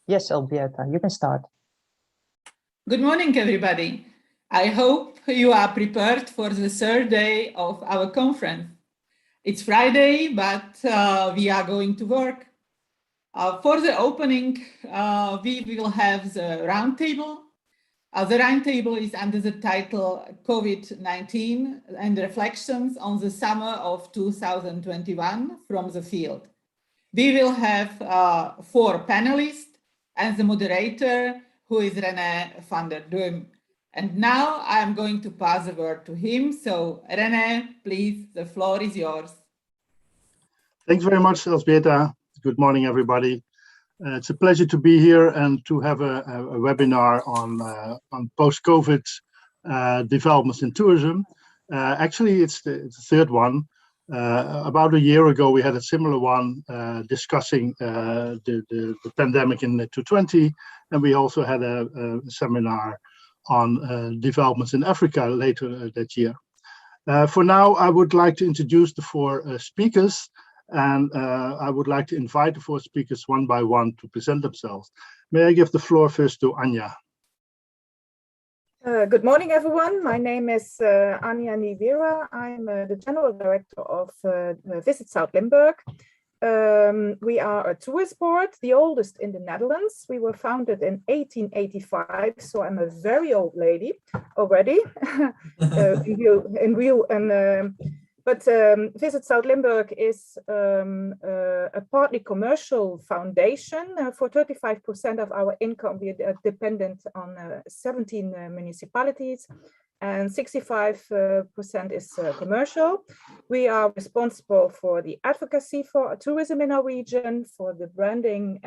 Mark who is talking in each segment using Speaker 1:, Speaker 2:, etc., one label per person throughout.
Speaker 1: Yes, Alžbeta, you can start.
Speaker 2: Good morning, everybody. I hope you are prepared for the third day of our conference. It's Friday, but we are going to work. For the opening, we will have the roundtable. The roundtable is under the title COVID-19 and Reflections on the Summer of 2021 from the Field. We will have 4 panelists and the moderator, who is René van der Duim. And now I'm going to pass the word to him. So René, please, the floor is yours.
Speaker 3: Thanks very much, Alžbeta. Good morning, everybody. It's a pleasure to be here and to have a webinar on post-COVID developments in tourism. Actually, it's the third one. About a year ago, we had a similar one discussing the pandemic in 2020, and we also had a seminar on developments in Africa later that year. For now, I would like to introduce the 4 speakers, and I would like to invite the 4 speakers one by one to present themselves. May I give the floor first to Anya?
Speaker 4: Good morning, everyone. My name is Anya Niewierra. I'm the General Director of Visit South Limburg. We are a tourist board, the oldest in the Netherlands. We were founded in 1885, so I'm a very old lady already. But Visit South Limburg is a partly commercial foundation. For 35% of our income, we are dependent on 17 municipalities, and 65% is commercial. We are responsible for the advocacy for tourism in our region, for the branding,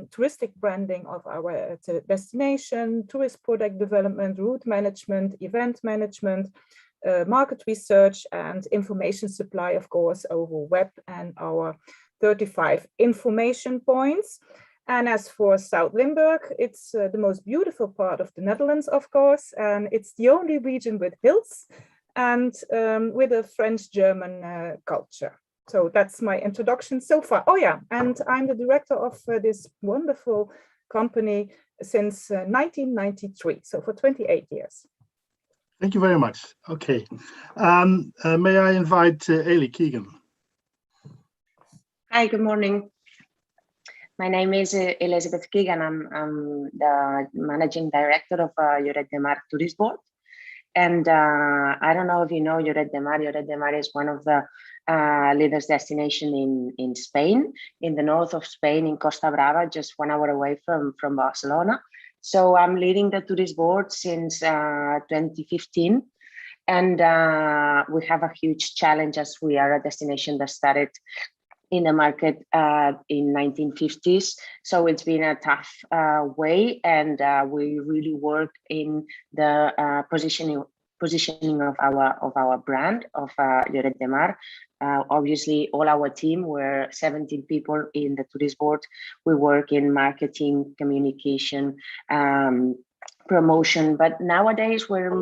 Speaker 4: touristic branding of our destination, tourist product development, route management, event management, market research, and information supply, of course, over web and our 35 information points. And as for South Limburg, it's the most beautiful part of the Netherlands, of course, and it's the only region with hills and with a French-German culture. So that's my introduction so far. Oh yeah, and I'm the director of this wonderful company since 1993, so for 28 years.
Speaker 3: Thank you very much. Okay. May I invite Keegan?
Speaker 5: Hi, good morning. My name is Elizabeth Keegan. I'm the managing director of Lloret de Mar Tourist Board. And I don't know if you know Lloret de Mar. Lloret de Mar is one of the leaders destination in Spain, in the north of Spain, in Costa Brava, just 1 hour away from Barcelona. So I'm leading the tourist board since 2015, and we have a huge challenge as we are a destination that started in the market in 1950s. So it's been a tough way, and we really work in the positioning of our brand of Lloret de Mar. Obviously, all our team, we're 17 people in the tourist board. We work in marketing, communication, promotion, but nowadays we're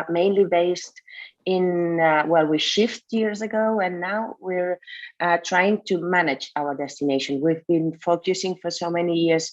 Speaker 5: mainly based in, well, we shift years ago, and now we're trying to manage our destination. We've been focusing for so many years,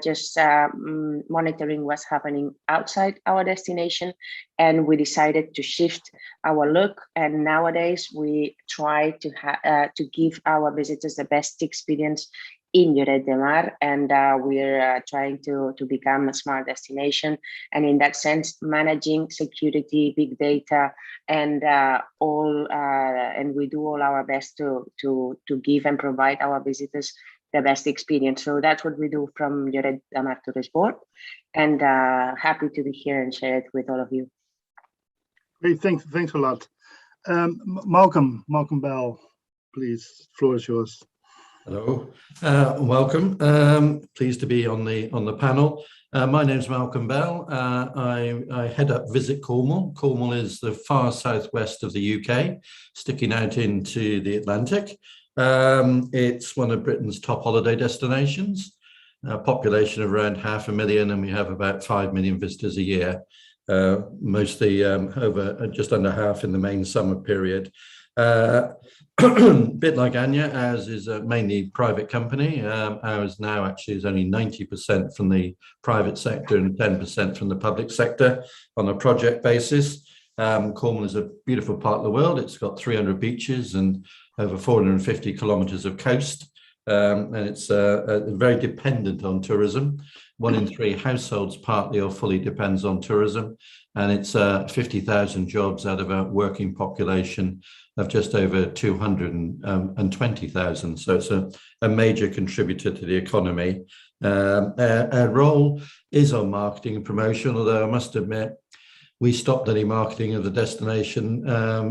Speaker 5: just monitoring what's happening outside our destination, and we decided to shift our look. And nowadays we try to give our visitors the best experience in Lloret de Mar, and we're trying to become a smart destination, and in that sense managing security, big data, and and we do all our best to give and provide our visitors the best experience. So that's what we do from Lloret de Mar Tourist Board, and happy to be here and share it with all of you.
Speaker 3: Great, thanks a lot. Malcolm Bell, please, floor is yours.
Speaker 6: Hello, welcome. Pleased to be on the panel. My name is Malcolm Bell. I head up Visit Cornwall. Cornwall is the far southwest of the UK, sticking out into the Atlantic. It's one of Britain's top holiday destinations. A population of around 500,000, and we have about 5 million visitors a year. Mostly over just under half in the main summer period. Bit like Anya, ours is a mainly private company. Ours now actually is only 90% from the private sector and 10% from the public sector on a project basis. Cornwall is a beautiful part of the world. It's got 300 beaches and over 450 kilometers of coast. And it's very dependent on tourism. 1 in 3 households partly or fully depends on tourism. And it's 50,000 jobs out of a working population of just over 220,000. So it's a major contributor to the economy. Our role is on marketing and promotion, although I must admit, we stopped any marketing of the destination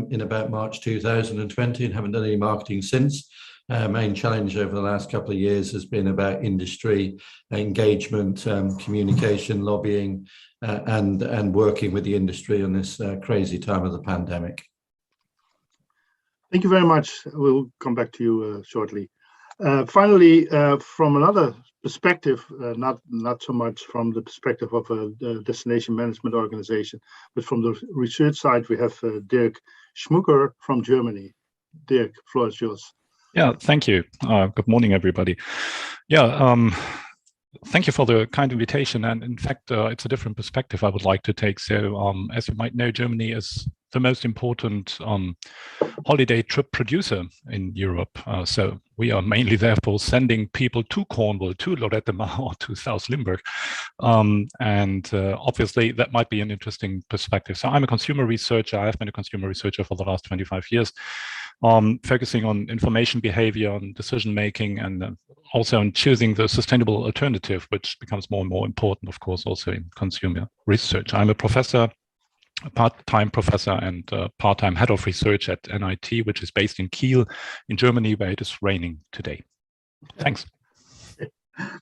Speaker 6: in about March 2020 and haven't done any marketing since. Main challenge over the last couple of years has been about industry engagement, communication, lobbying, and working with the industry on this crazy time of the pandemic.
Speaker 3: Thank you very much. We'll come back to you shortly. Finally, from another perspective, not so much from the perspective of a destination management organization, but from the research side, we have Dirk Schmücker from Germany. Dirk, floor is yours.
Speaker 1: Yeah, thank you. Good morning, everybody. Yeah, thank you for the kind invitation. And in fact, it's a different perspective I would like to take. So as you might know, Germany is the most important holiday trip producer in Europe. So we are mainly therefore sending people to Cornwall, to Lloret or to South Limburg. And obviously that might be an interesting perspective. So I'm a consumer researcher. I've been a consumer researcher for the last 25 years, focusing on information behavior, on decision-making, and also on choosing the sustainable alternative, which becomes more and more important, of course, also in consumer research. I'm a professor, a part-time professor and part-time head of research at NIT, which is based in Kiel in Germany, where it is raining today. Thanks.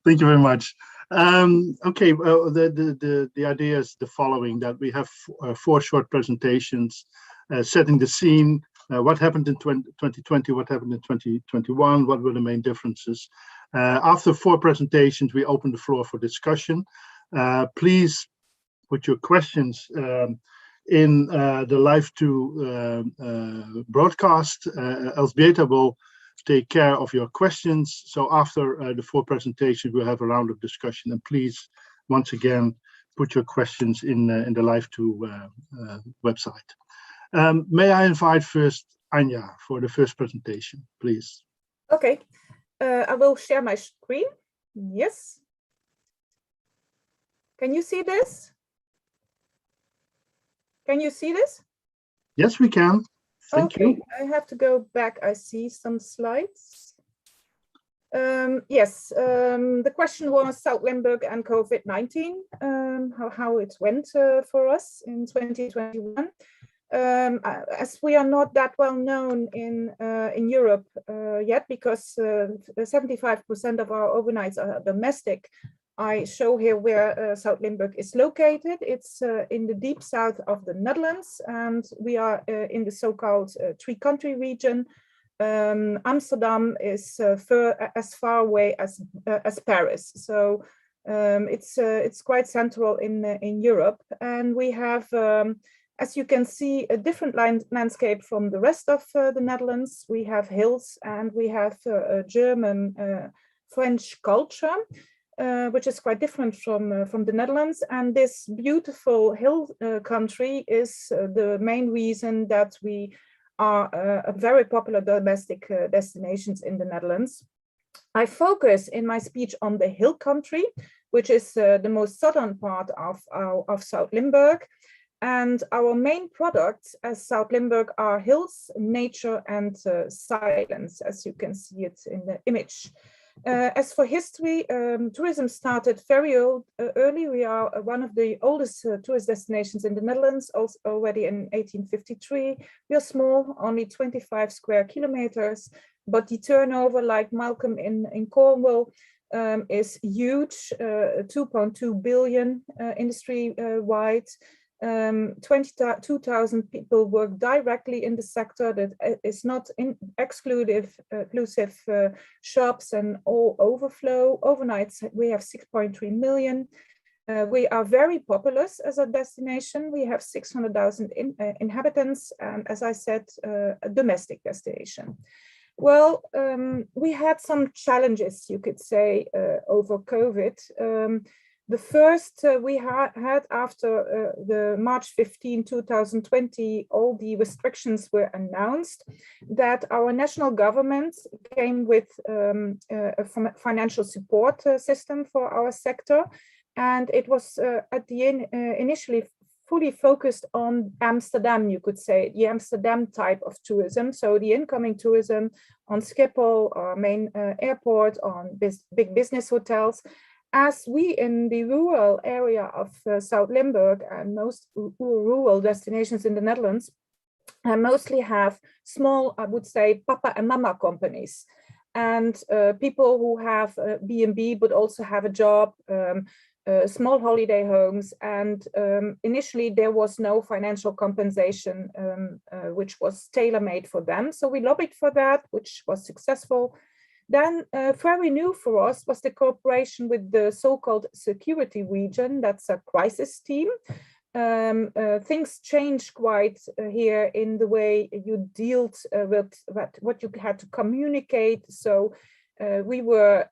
Speaker 3: Thank you very much. Okay, well, the idea is the following, that we have 4 short presentations setting the scene. What happened in 2020, what happened in 2021, what were the main differences. After 4 presentations, we open the floor for discussion. Please put your questions in the live to broadcast. Alžbeta will take care of your questions. So after the 4 presentations, we'll have a round of discussion. And please, once again, put your questions in the live to website. May I invite first Anya for the first presentation, please?
Speaker 4: Okay, I will share my screen. Yes. Can you see this? Can you see this?
Speaker 3: Yes, we can. Thank you.
Speaker 4: I have to go back. I see some slides. Yes, the question was South Limburg and COVID-19, how it went for us in 2021. As we are not that well known in Europe yet, because 75% of our overnights are domestic, I show here where South Limburg is located. It's in the deep south of the Netherlands, and we are in the so-called 3-country region. Amsterdam is as far away as Paris, so it's quite central in Europe, and we have, as you can see, a different landscape from the rest of the Netherlands. We have hills, and we have a German French culture, which is quite different from the Netherlands. And this beautiful hill country is the main reason that we are a very popular domestic destinations in the Netherlands. I focus in my speech on the hill country, which is the most southern part of South Limburg. And our main products as South Limburg are hills, nature, and silence, as you can see it in the image. As for history, tourism started very early. We are one of the oldest tourist destinations in the Netherlands, also already in 1853. We are small, only 25 square kilometers, but the turnover, like Malcolm in Cornwall, is huge, 2.2 billion industry-wide. 22,000 people work directly in the sector. That is not exclusive shops and all overflow. Overnights, we have 6.3 million. We are very populous as a destination. We have 600,000 inhabitants, and as I said, a domestic destination. Well, we had some challenges, you could say, over COVID. The first we had after the March 15, 2020, all the restrictions were announced, that our national government came with a financial support system for our sector. And it was at the end initially fully focused on Amsterdam, you could say, the Amsterdam type of tourism. So the incoming tourism on Schiphol, our main airport, on big business hotels. As we in the rural area of South Limburg and most rural destinations in the Netherlands mostly have small, I would say, papa and mama companies. And people who have B&B but also have a job, small holiday homes, and initially there was no financial compensation which was tailor-made for them. So we lobbied for that, which was successful. Then very new for us was the cooperation with the so-called security region. That's a crisis team. Things changed quite here in the way you dealt with what you had to communicate. So we were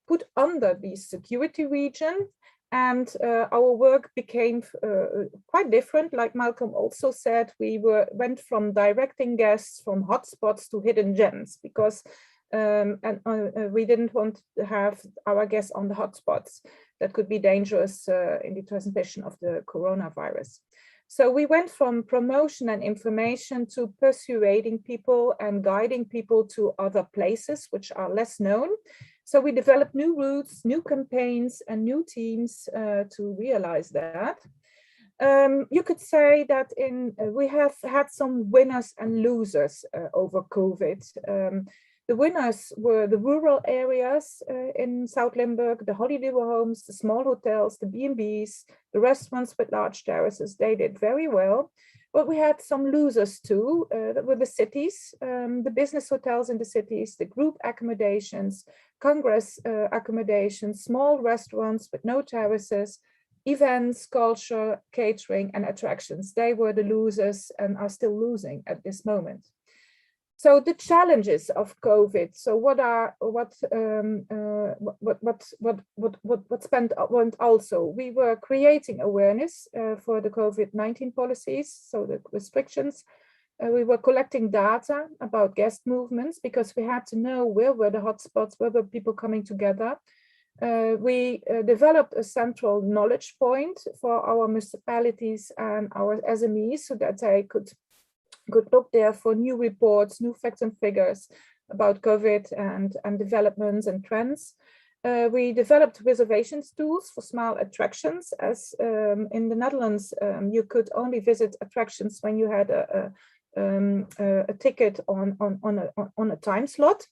Speaker 4: put under the security region, and our work became quite different. Like Malcolm also said, we went from directing guests from hotspots to hidden gems, because we didn't want to have our guests on the hotspots. That could be dangerous in the transmission of the coronavirus. So we went from promotion and information to persuading people and guiding people to other places which are less known. So we developed new routes, new campaigns, and new teams to realize that. You could say that we have had some winners and losers over COVID. The winners were the rural areas in South Limburg, the holiday homes, the small hotels, the B&Bs, the restaurants with large terraces. They did very well. But we had some losers too, that were the cities, the business hotels in the cities, the group accommodations, congress accommodations, small restaurants with no terraces, events, culture, catering, and attractions. They were the losers and are still losing at this moment. So the challenges of COVID. So what went also? We were creating awareness for the COVID-19 policies, so the restrictions. We were collecting data about guest movements, because we had to know where were the hotspots, where were people coming together. We developed a central knowledge point for our municipalities and our SMEs, so that they could look there for new reports, new facts and figures about COVID and developments and trends. We developed reservations tools for small attractions, as in the Netherlands, you could only visit attractions when you had a ticket on a time slot.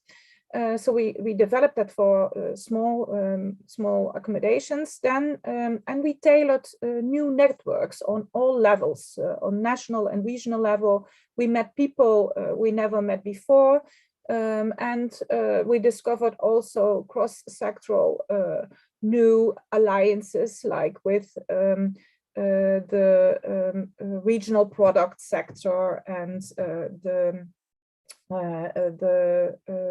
Speaker 4: So we developed that for small accommodations then, and we tailored new networks on all levels, on national and regional level. We met people we never met before, and we discovered also cross-sectoral new alliances, like with the regional product sector and the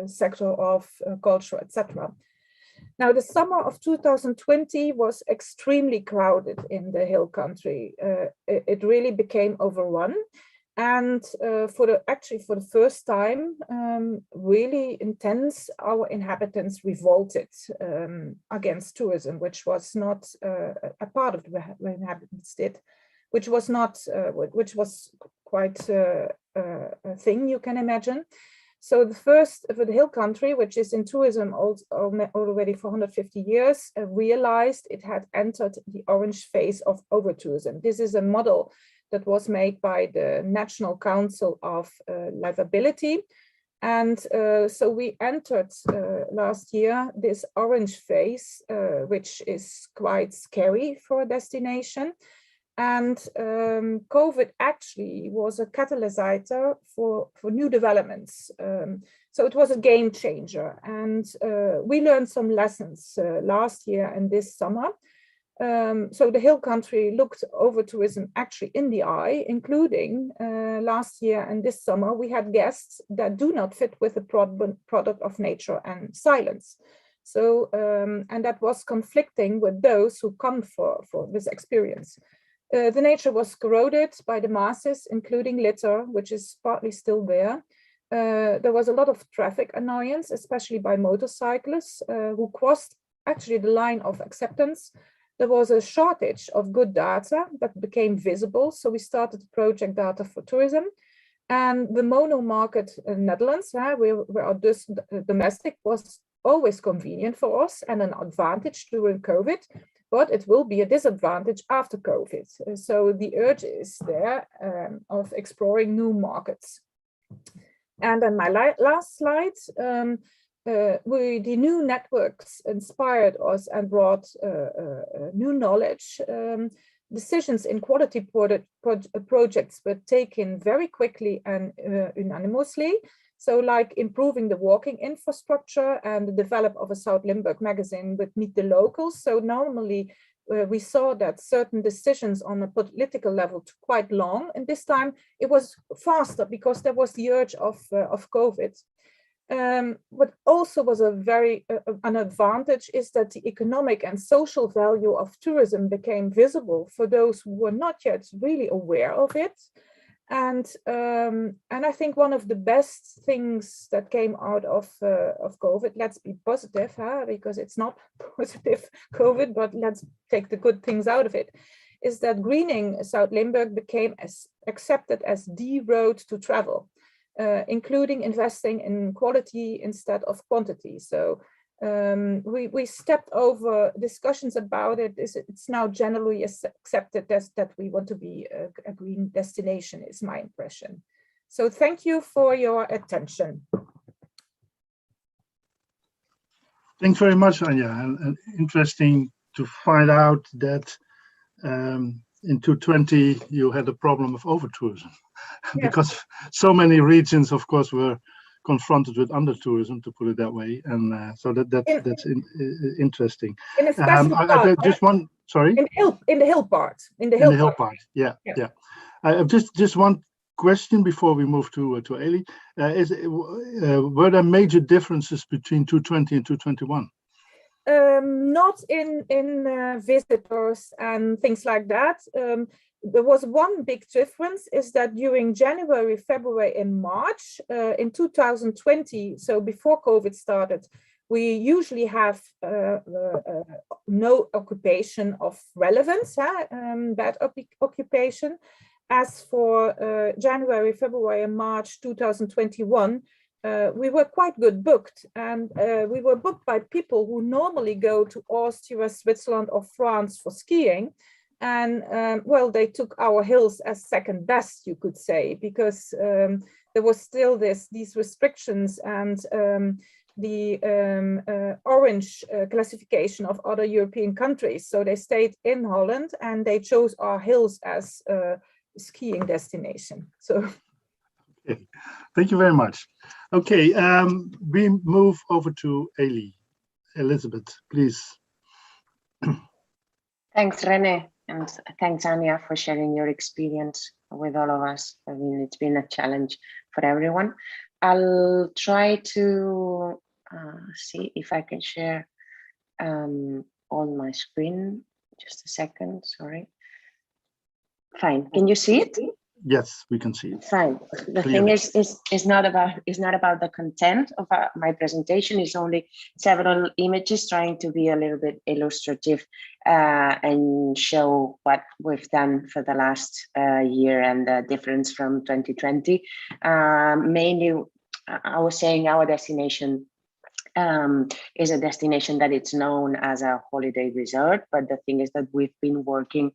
Speaker 4: sector of culture, etc. Now, the summer of 2020 was extremely crowded in the hill country. It really became overrun. And for the first time, really intense, our inhabitants revolted against tourism, which was not a part of the inhabitants did, which was quite a thing you can imagine. So the first for the hill country, which is in tourism already for 150 years, realized it had entered the orange phase of over-tourism. This is a model that was made by the National Council of Livability. And so we entered last year this orange phase, which is quite scary for a destination. And COVID actually was a catalysator for new developments. So it was a game changer. And we learned some lessons last year and this summer. So the hill country looked over tourism actually in the eye, including last year and this summer, we had guests that do not fit with the product of nature and silence. So, and that was conflicting with those who come for this experience. The nature was corroded by the masses, including litter, which is partly still there. There was a lot of traffic annoyance, especially by motorcyclists who crossed actually the line of acceptance. There was a shortage of good data that became visible. So we started Project Data for Tourism. And the mono market in Netherlands, where our domestic was always convenient for us and an advantage during COVID, but it will be a disadvantage after COVID. So the urge is there of exploring new markets. And then my last slide, the new networks inspired us and brought new knowledge. Decisions in quality projects were taken very quickly and unanimously. So like improving the walking infrastructure and the development of a South Limburg magazine with Meet the Locals. So normally we saw that certain decisions on a political level took quite long, and this time it was faster because there was the urge of COVID. What also was a very an advantage is that the economic and social value of tourism became visible for those who were not yet really aware of it. And I think one of the best things that came out of COVID, let's be positive, because it's not positive COVID, but let's take the good things out of it, is that greening South Limburg became accepted as the road to travel, including investing in quality instead of quantity. So we stepped over discussions about it. It's now generally accepted that we want to be a green destination, is my impression. So thank you for your attention.
Speaker 3: Thanks very much, Anya. And interesting to find out that in 2020 you had a problem of over-tourism, because so many regions, of course, were confronted with under-tourism, to put it that way, and so that's interesting. Just one, sorry.
Speaker 4: In the hill part.
Speaker 3: Yeah. Just one question before we move to Eli. Were there major differences between 220 and 221?
Speaker 4: Not in visitors and things like that. There was one big difference, is that during January, February, and March in 2020, so before COVID started, we usually have no occupation of relevance, bad occupation. As for January, February, and March 2021, we were quite good booked, and we were booked by people who normally go to Austria, Switzerland, or France for skiing. And well, they took our hills as second best, you could say, because there was still these restrictions and the orange classification of other European countries. So they stayed in Holland and they chose our hills as a skiing destination. So.
Speaker 3: Okay. Thank you very much. Okay, we move over to Elizabeth, please.
Speaker 5: Thanks, René. And thanks, Anya, for sharing your experience with all of us. I mean, it's been a challenge for everyone. I'll try to see if I can share on my screen. Just a second, sorry. Fine, can you see it?
Speaker 3: Yes, we can see it.
Speaker 5: Fine. The thing is not about the content of my presentation. It's only several images trying to be a little bit illustrative and show what we've done for the last year and the difference from 2020. Mainly, I was saying our destination is a destination that it's known as a holiday resort, but the thing is that we've been working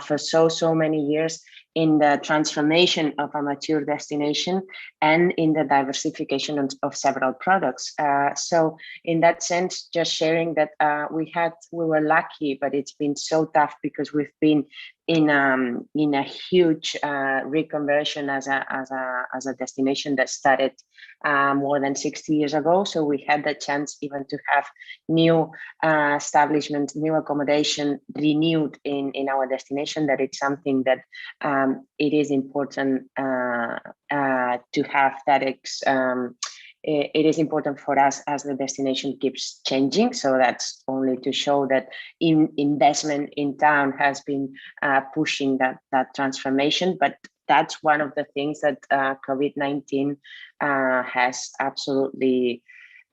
Speaker 5: for so many years in the transformation of a mature destination and in the diversification of several products. So in that sense, just sharing that we were lucky, but it's been so tough because we've been in a huge reconversion as a destination that started more than 60 years ago. So we had the chance even to have new establishments, new accommodation renewed in our destination. That it's something that it is important to have that. It is important for us as the destination keeps changing. So that's only to show that investment in town has been pushing that transformation. But that's one of the things that COVID-19 has absolutely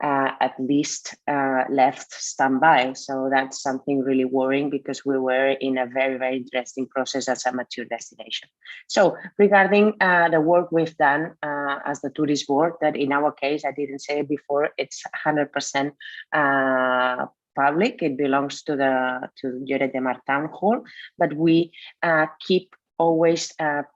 Speaker 5: at least left standby. So that's something really worrying, because we were in a very, very interesting process as a mature destination. So regarding the work we've done as the tourist board, that in our case, I didn't say it before, it's 100% public. It belongs to the Lloret de Mar Town Hall, but we keep always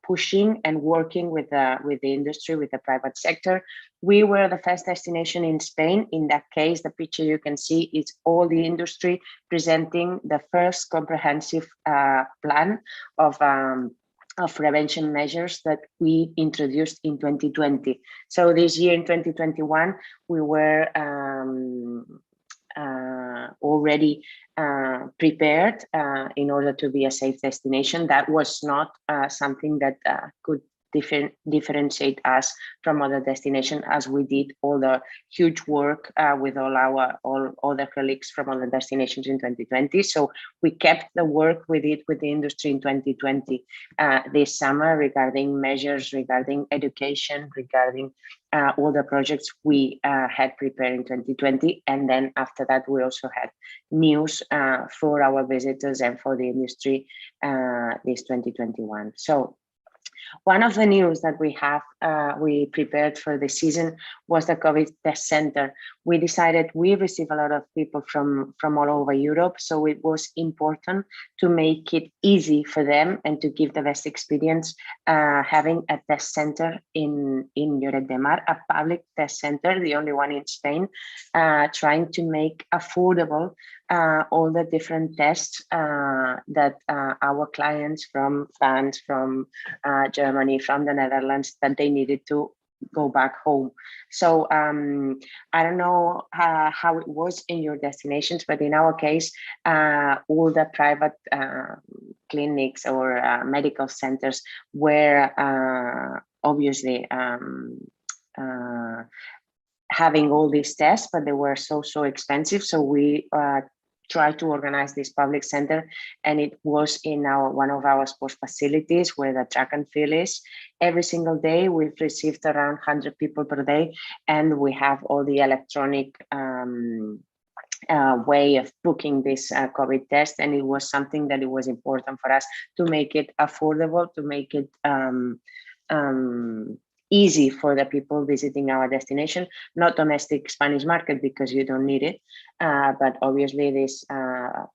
Speaker 5: pushing and working with the industry, with the private sector. We were the first destination in Spain. In that case, the picture you can see is all the industry presenting the first comprehensive plan of prevention measures that we introduced in 2020. So this year in 2021, we were already prepared in order to be a safe destination. That was not something that could differentiate us from other destinations, as we did all the huge work with all other colleagues from other destinations in 2020. So we kept the work we did with the industry in 2020 this summer, regarding measures, regarding education, regarding all the projects we had prepared in 2020. And then after that, we also had news for our visitors and for the industry this 2021. So one of the news that we prepared for the season was the COVID test center. We decided, we receive a lot of people from all over Europe, so it was important to make it easy for them and to give the best experience having a test center in Lloret de Mar, a public test center, the only one in Spain, trying to make affordable all the different tests that our clients from France, from Germany, from the Netherlands, that they needed to go back home. So I don't know how it was in your destinations, but in our case, all the private clinics or medical centers were obviously having all these tests, but they were so expensive. So we tried to organize this public center, and it was in one of our sports facilities where the track and field is. Every single day we've received around 100 people per day, and we have all the electronic way of booking this COVID test, and it was something that it was important for us to make it affordable, to make it easy for the people visiting our destination, not domestic Spanish market because you don't need it, but obviously this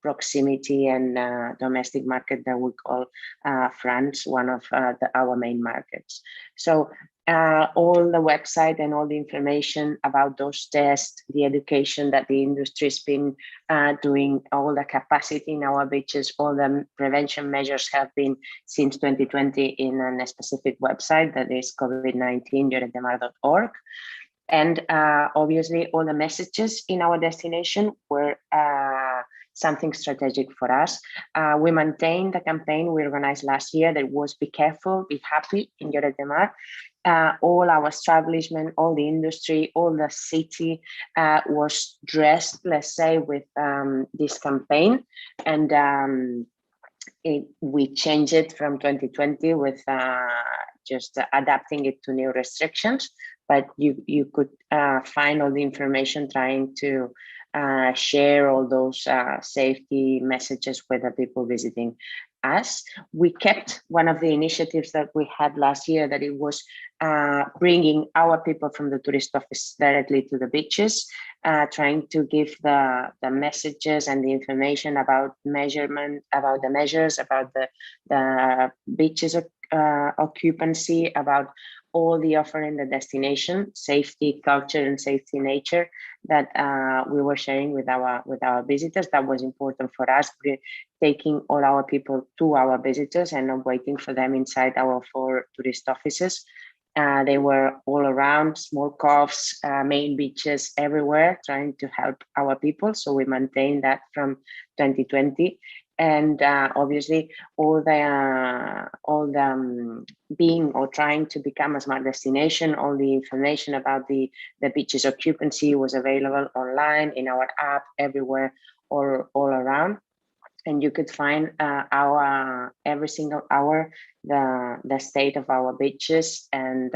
Speaker 5: proximity and domestic market that we call France, one of our main markets. So all the website and all the information about those tests, the education that the industry's been doing, all the capacity in our beaches, all the prevention measures have been since 2020 in a specific website that is covid19lloretdemar.org. And obviously all the messages in our destination were something strategic for us. We maintained the campaign we organized last year that was Be Careful, Be Happy in Lloret de Mar. All our establishment, all the industry, all the city was dressed, let's say, with this campaign. And we changed it from 2020 with just adapting it to new restrictions. But you could find all the information trying to share all those safety messages with the people visiting us. We kept one of the initiatives that we had last year, that it was bringing our people from the tourist office directly to the beaches, trying to give the messages and the information about measurement, about the measures, about the beaches occupancy, about all the offer in the destination, safety, culture, and safety nature that we were sharing with our visitors. That was important for us, taking all our people to our visitors and not waiting for them inside our 4 tourist offices. They were all around, small coves, main beaches, everywhere, trying to help our people. So we maintained that from 2020. And obviously, all the being or trying to become a smart destination, all the information about the beaches occupancy was available online, in our app, everywhere, all around. And you could find every single hour the state of our beaches and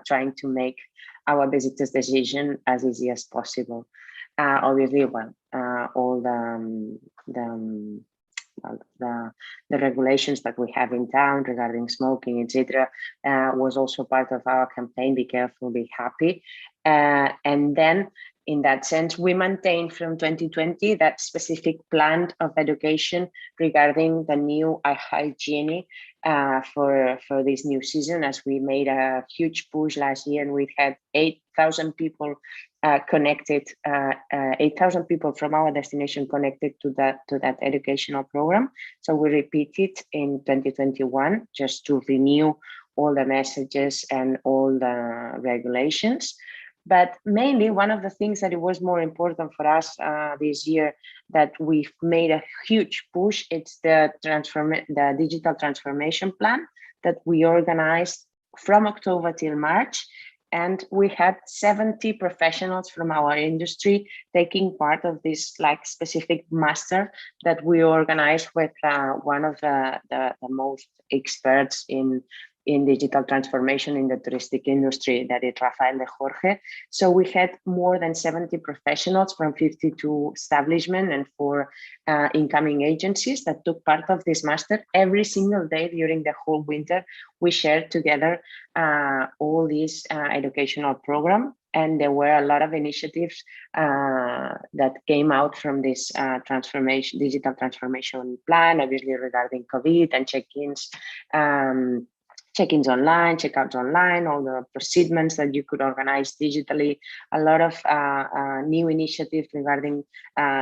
Speaker 5: trying to make our visitors' decision as easy as possible. Obviously, all the regulations that we have in town regarding smoking, etc., was also part of our campaign. Be careful, be happy, and then. In that sense, we maintained from 2020 that specific plan of education regarding the new hygiene for this new season, as we made a huge push last year, and we had 8,000 people connected, 8,000 people from our destination connected to that educational program. So we repeated in 2021 just to renew all the messages and all the regulations. But mainly, one of the things that it was more important for us this year that we've made a huge push, it's the digital transformation plan that we organized from October till March. And we had 70 professionals from our industry taking part of this specific master that we organized with one of the most experts in digital transformation in the touristic industry, that is Rafael de Jorge. So we had more than 70 professionals from 52 establishments and 4 incoming agencies that took part of this master. Every single day during the whole winter, we shared together all these educational program. And there were a lot of initiatives that came out from this digital transformation plan, obviously regarding COVID and check-ins, check-ins online, check-outs online, all the procedures that you could organize digitally, a lot of new initiatives regarding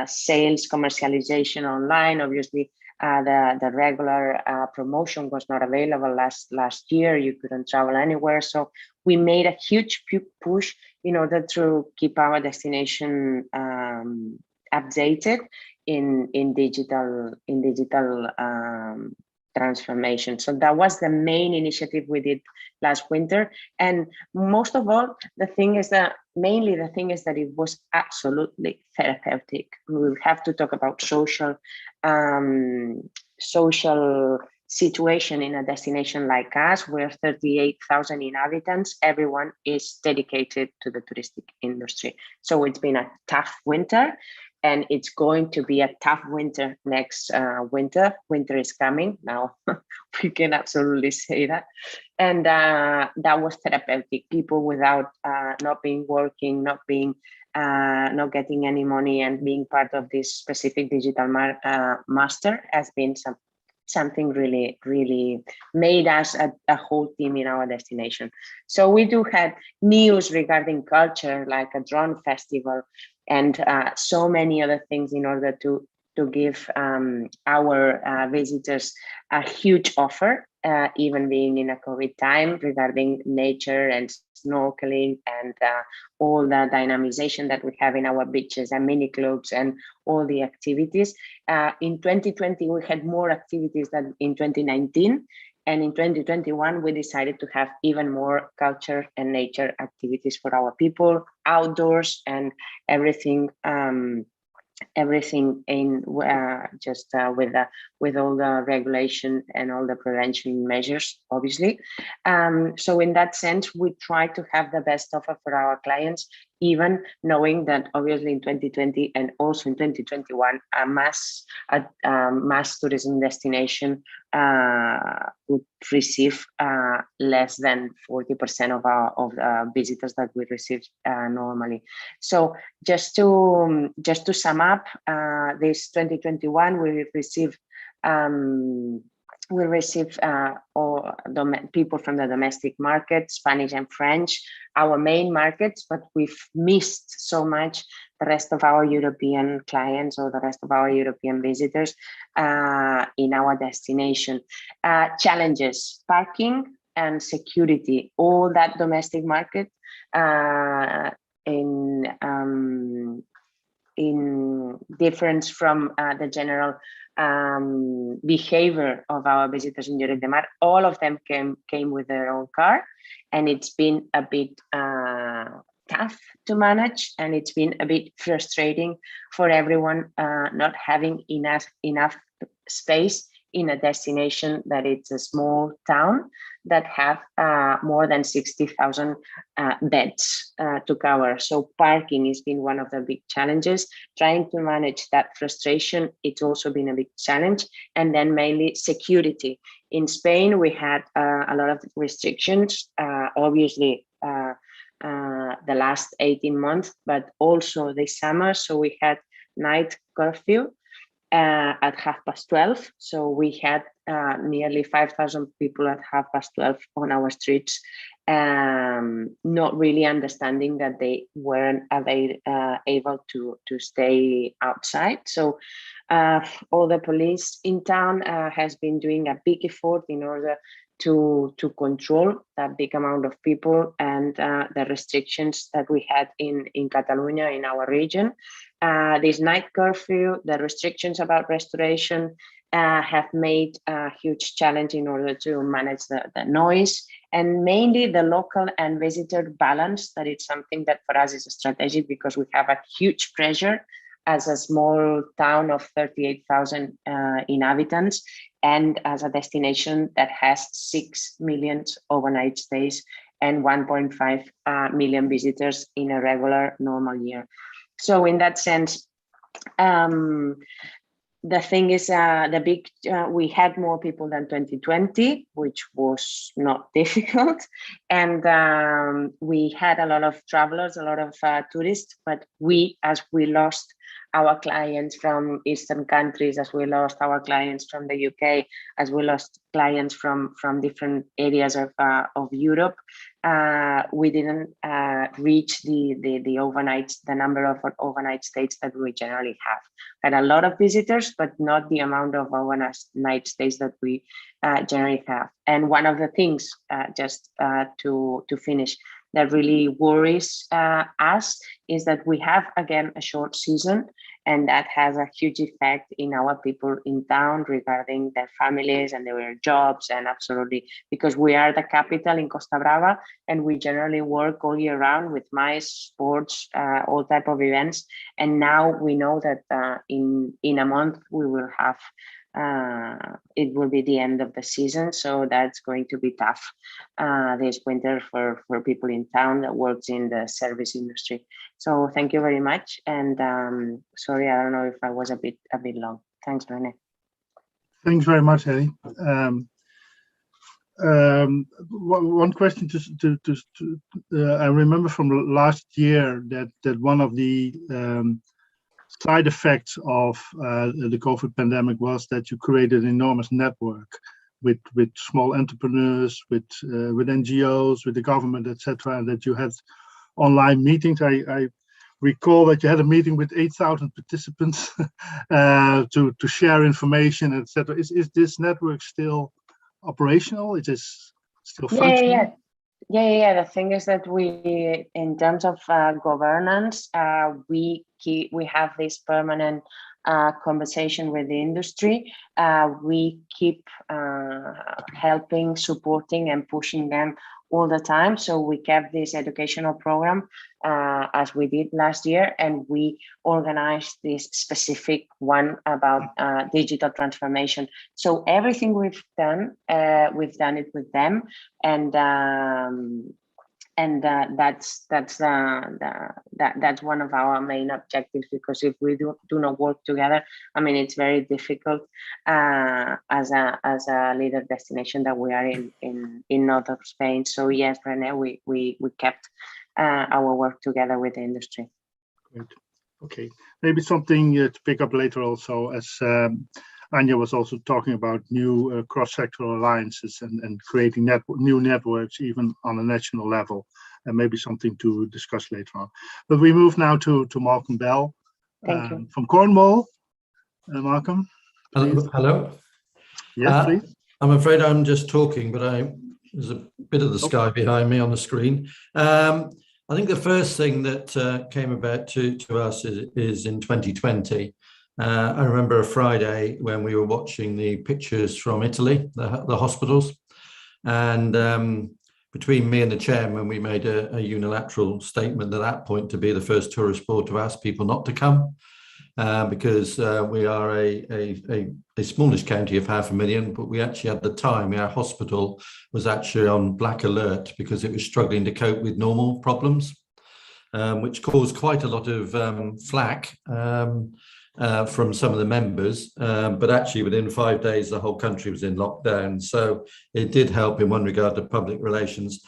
Speaker 5: sales, commercialization online. Obviously, the regular promotion was not available last year. You couldn't travel anywhere. So we made a huge push in order to keep our destination updated in digital transformation. So that was the main initiative we did last winter. And most of all, the thing is that it was absolutely therapeutic. We will have to talk about social situation in a destination like us, where 38,000 inhabitants, everyone is dedicated to the touristic industry. So it's been a tough winter. And it's going to be a tough winter next winter. Winter is coming now. We can absolutely say that. And that was therapeutic. People without not being working, not getting any money, and being part of this specific digital master has been something really, really made us a whole team in our destination. So we do have news regarding culture, like a drone festival, and so many other things in order to give our visitors a huge offer, even being in a COVID time, regarding nature and snorkeling and all the dynamization that we have in our beaches and mini clubs and all the activities. In 2020, we had more activities than in 2019. And in 2021, we decided to have even more culture and nature activities for our people, outdoors and everything in with all the regulation and all the prevention measures, obviously. So in that sense, we try to have the best offer for our clients, even knowing that obviously in 2020 and also in 2021, a mass tourism destination would receive less than 40% of the visitors that we receive normally. So just to sum up, this 2021 we received we receive people from the domestic market, Spanish and French, our main markets, but we've missed so much the rest of our European clients or the rest of our European visitors in our destination. Challenges, parking and security, all that domestic market in difference from the general behavior of our visitors in Lloret de Mar. All of them came with their own car, and it's been a bit tough to manage, and it's been a bit frustrating for everyone not having enough space in a destination that it's a small town that have more than 60,000 beds to cover. So parking has been one of the big challenges. Trying to manage that frustration, it's also been a big challenge. And then mainly security. In Spain, we had a lot of restrictions, obviously the last 18 months, but also this summer. So we had night curfew at 12:30. So we had nearly 5,000 people at 12:30 on our streets, not really understanding that they weren't able to stay outside. So all the police in town has been doing a big effort in order to control that big amount of people and the restrictions that we had in Catalonia, in our region. This night curfew, the restrictions about restoration have made a huge challenge in order to manage the noise, and mainly the local and visitor balance. That is something that for us is strategic, because we have a huge pressure as a small town of 38,000 inhabitants, and as a destination that has 6 million overnight stays and 1.5 million visitors in a regular normal year. So in that sense, the thing is, we had more people than 2020, which was not difficult. And we had a lot of travelers, a lot of tourists, but as we lost our clients from Eastern countries, as we lost our clients from the UK, as we lost clients from different areas of Europe, we didn't reach the number of overnight stays that we generally have. Had a lot of visitors, but not the amount of overnight stays that we generally have. And one of the things, just to finish, that really worries us is that we have, again, a short season, and that has a huge effect in our people in town regarding their families and their jobs, and absolutely, because we are the capital in Costa Brava, and we generally work all year round with mice, sports, all type of events. And now we know that in a month we will have, it will be the end of the season, so that's going to be tough this winter for people in town that works in the service industry. So thank you very much, and sorry, I don't know if I was a bit long. Thanks, René.
Speaker 3: Thanks very much, Ellie. One question I remember from last year that one of the side effects of the COVID pandemic was that you created an enormous network with small entrepreneurs, with NGOs, with the government, etc., and that you had online meetings. I recall that you had a meeting with 8,000 participants to share information, etc. Is this network still operational? It is still functioning?
Speaker 5: Yeah. The thing is that we, in terms of governance, we have this permanent conversation with the industry. We keep helping, supporting, and pushing them all the time. So we kept this educational program as we did last year, and we organized this specific one about digital transformation. So everything we've done it with them, and that's one of our main objectives, because if we do not work together, I mean, it's very difficult as a leader destination that we are in north of Spain. So yes, René, we kept our work together with the industry. Great.
Speaker 3: Okay, maybe something to pick up later also, as Anya was also talking about new cross-sectoral alliances and creating new networks, even on a national level, and maybe something to discuss later on. But we move now to Malcolm Bell from Cornwall. Malcolm, please.
Speaker 6: Hello.
Speaker 3: Yes, please.
Speaker 6: I'm afraid I'm just talking, but there's a bit of the sky behind me on the screen. I think the first thing that came about to us is in 2020. I remember a Friday when we were watching the pictures from Italy, the hospitals, and between me and the chairman, we made a unilateral statement at that point to be the first tourist board to ask people not to come, because we are a smallish county of 500,000, but we actually at the time, our hospital was actually on black alert because it was struggling to cope with normal problems, which caused quite a lot of flack from some of the members, but actually within 5 days, the whole country was in lockdown. So it did help in one regard to public relations.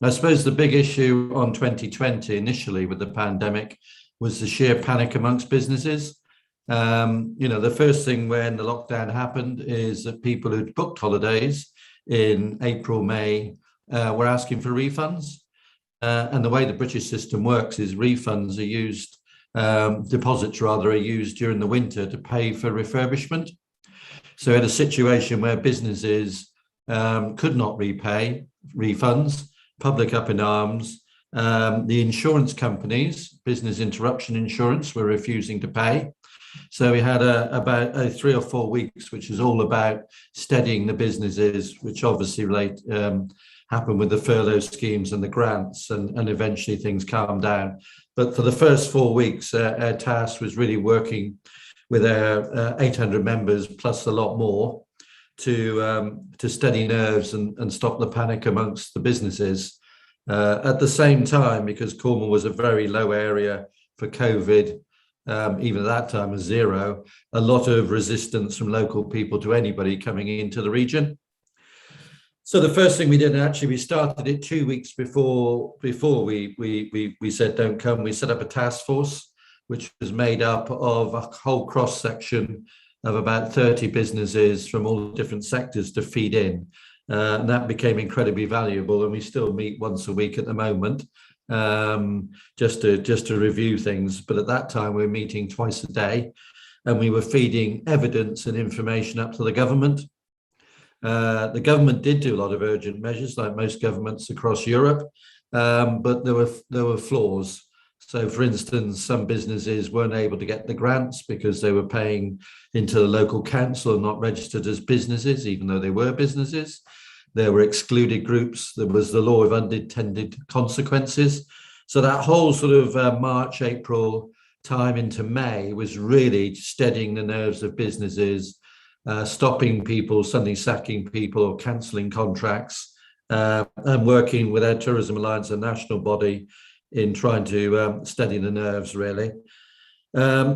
Speaker 6: I suppose the big issue on 2020 initially with the pandemic was the sheer panic amongst businesses. The first thing when the lockdown happened is that people who'd booked holidays in April, May were asking for refunds. And the way the British system works is refunds are used, deposits rather, are used during the winter to pay for refurbishment. So we had a situation where businesses could not repay refunds, public up in arms. The insurance companies, business interruption insurance, were refusing to pay. So we had about 3 or 4 weeks, which is all about steadying the businesses, which obviously happened with the furlough schemes and the grants, and eventually things calmed down. But for the first 4 weeks, our task was really working with our 800 members plus a lot more to steady nerves and stop the panic amongst the businesses. At the same time, because Cornwall was a very low area for COVID, even at that time was 0, a lot of resistance from local people to anybody coming into the region. So the first thing we did, actually, we started it 2 weeks before we said don't come. We set up a task force, which was made up of a whole cross section of about 30 businesses from all different sectors to feed in. And that became incredibly valuable, and we still meet once a week at the moment, just to review things. But at that time, we were meeting twice a day, and we were feeding evidence and information up to the government. The government did do a lot of urgent measures, like most governments across Europe, but there were flaws. So, for instance, some businesses weren't able to get the grants because they were paying into the local council and not registered as businesses, even though they were businesses. There were excluded groups. There was the law of unintended consequences. So that whole sort of March, April time into May was really steadying the nerves of businesses, stopping people, suddenly sacking people or cancelling contracts, and working with our Tourism Alliance, a national body, in trying to steady the nerves, really.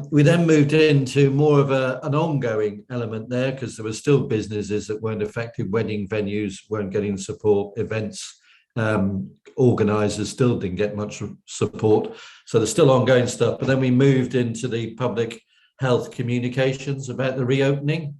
Speaker 6: We then moved into more of an ongoing element there, because there were still businesses that weren't affected. Wedding venues weren't getting support. Events organisers still didn't get much support. So there's still ongoing stuff. But then we moved into the public health communications about the reopening,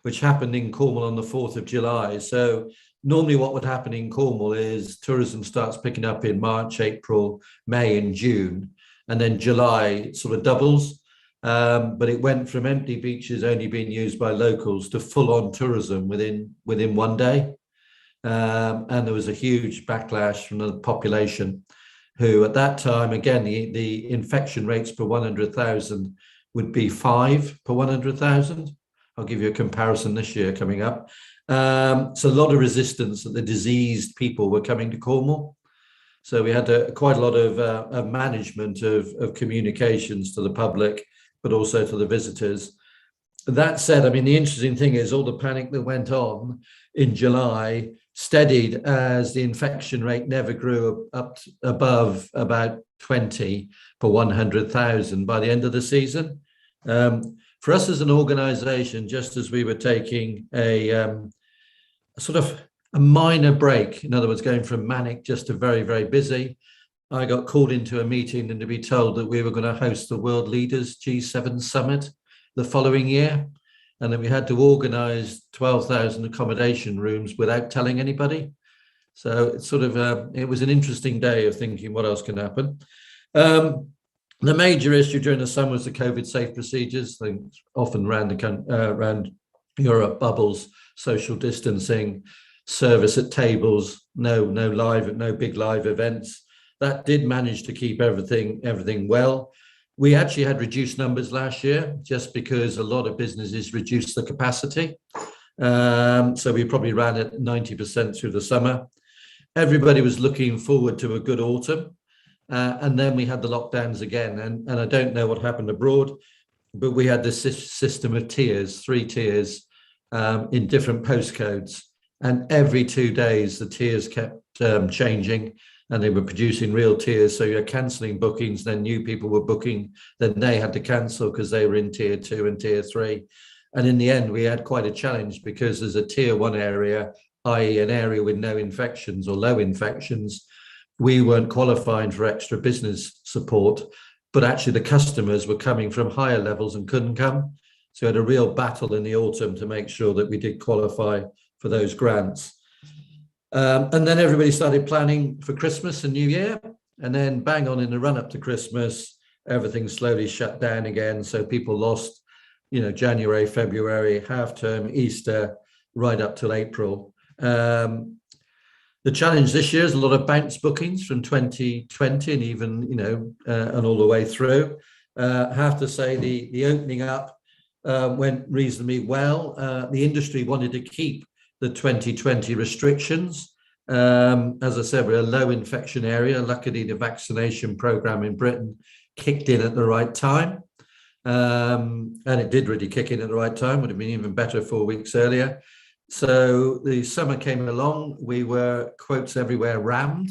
Speaker 6: which happened in Cornwall on the 4th of July. So normally what would happen in Cornwall is tourism starts picking up in March, April, May and June, and then July sort of doubles. But it went from empty beaches only being used by locals to full-on tourism within 1 day. And there was a huge backlash from the population, who at that time, again, the infection rates per 100,000 would be 5 per 100,000. I'll give you a comparison this year coming up. So a lot of resistance that the diseased people were coming to Cornwall. So we had quite a lot of management of communications to the public, but also to the visitors. That said, I mean, the interesting thing is all the panic that went on in July steadied as the infection rate never grew up above about 20 per 100,000 by the end of the season. For us as an organisation, just as we were taking a sort of a minor break, in other words, going from manic just to very, very busy, I got called into a meeting and to be told that we were going to host the World Leaders G7 Summit the following year. and then we had to organize 12,000 accommodation rooms without telling anybody. So it's sort of, it was an interesting day of thinking what else can happen. The major issue during the summer was the COVID safe procedures. Things often around Europe, bubbles, social distancing, service at tables, no big live events. That did manage to keep everything well. We actually had reduced numbers last year just because a lot of businesses reduced the capacity. So we probably ran at 90% through the summer. Everybody was looking forward to a good autumn. And then we had the lockdowns again. And I don't know what happened abroad, but we had this system of tiers, 3 tiers in different postcodes. And every 2 days, the tiers kept changing, and they were producing real tiers. So you're cancelling bookings, then new people were booking, then they had to cancel because they were in tier 2 and tier 3. And in the end, we had quite a challenge because there's a tier 1 area, i.e. an area with no infections or low infections. We weren't qualifying for extra business support, but actually the customers were coming from higher levels and couldn't come. So we had a real battle in the autumn to make sure that we did qualify for those grants. And then everybody started planning for Christmas and New Year. And then bang on in the run up to Christmas, everything slowly shut down again. So people lost, January, February, half term, Easter, right up till April. The challenge this year is a lot of bounce bookings from 2020 and even, and all the way through. I have to say the opening up went reasonably well. The industry wanted to keep the 2020 restrictions. As I said, we're a low infection area. Luckily, the vaccination program in Britain kicked in at the right time. And it did really kick in at the right time, would have been even better 4 weeks earlier. So the summer came along, we were, quotes everywhere, rammed.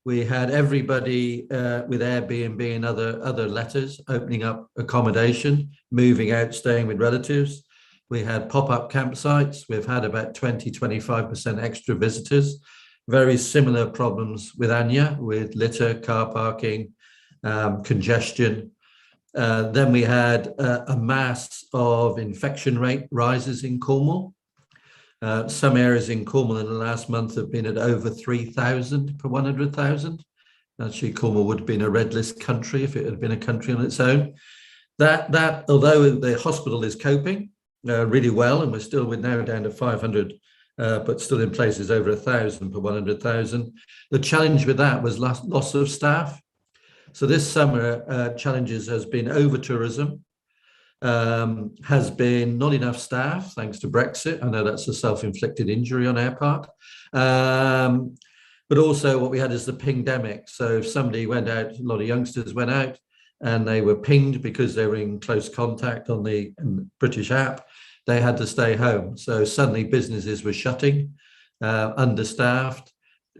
Speaker 6: We had everybody with Airbnb and other letters opening up accommodation, moving out, staying with relatives. We had pop-up campsites. We've had about 20-25% extra visitors. Very similar problems with Anya, with litter, car parking, congestion. Then we had a mass of infection rate rises in Cornwall. Some areas in Cornwall in the last month have been at over 3,000 per 100,000. Actually, Cornwall would have been a red list country if it had been a country on its own. That although the hospital is coping really well, and we're now down to 500, but still in places over 1,000 per 100,000. The challenge with that was loss of staff. So this summer, challenges has been over tourism. Has been not enough staff, thanks to Brexit. I know that's a self-inflicted injury on our part. But also what we had is the pingdemic. So if somebody went out, a lot of youngsters went out and they were pinged because they were in close contact on the British app, they had to stay home. So suddenly businesses were shutting, understaffed.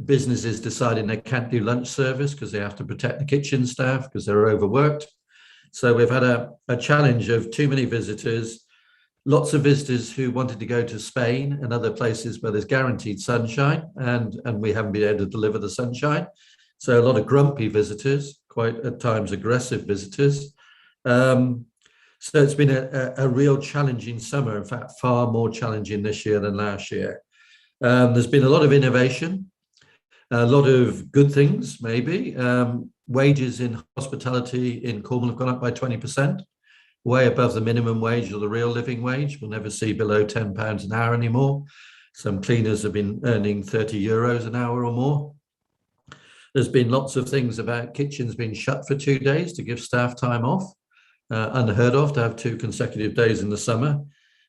Speaker 6: Businesses deciding they can't do lunch service because they have to protect the kitchen staff because they're overworked. So we've had a challenge of too many visitors, lots of visitors who wanted to go to Spain and other places where there's guaranteed sunshine, and we haven't been able to deliver the sunshine. So a lot of grumpy visitors, quite at times aggressive visitors. So it's been a real challenging summer, in fact, far more challenging this year than last year. There's been a lot of innovation, a lot of good things, maybe. Wages in hospitality in Cornwall have gone up by 20%, way above the minimum wage or the real living wage. We'll never see below £10 an hour anymore. Some cleaners have been earning €30 an hour or more. There's been lots of things about kitchens being shut for 2 days to give staff time off, unheard of to have 2 consecutive days in the summer.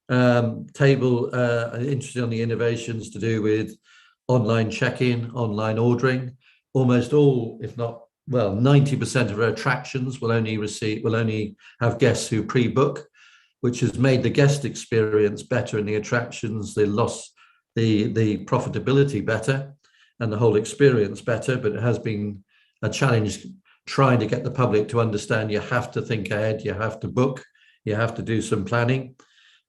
Speaker 6: Interested on the innovations to do with online check-in, online ordering. Almost all, if not, 90% of our attractions will only have guests who pre-book, which has made the guest experience better in the attractions, the profitability better, and the whole experience better. But it has been a challenge trying to get the public to understand you have to think ahead, you have to book, you have to do some planning,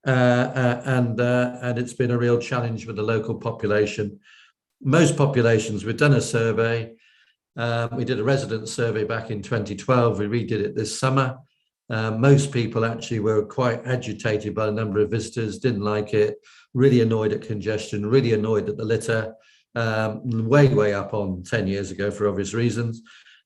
Speaker 6: and it's been a real challenge with the local population. Most populations, we've done a survey. We did a resident survey back in 2012. We redid it this summer. Most people actually were quite agitated by the number of visitors, didn't like it, really annoyed at congestion, really annoyed at the litter, way up on 10 years ago for obvious reasons.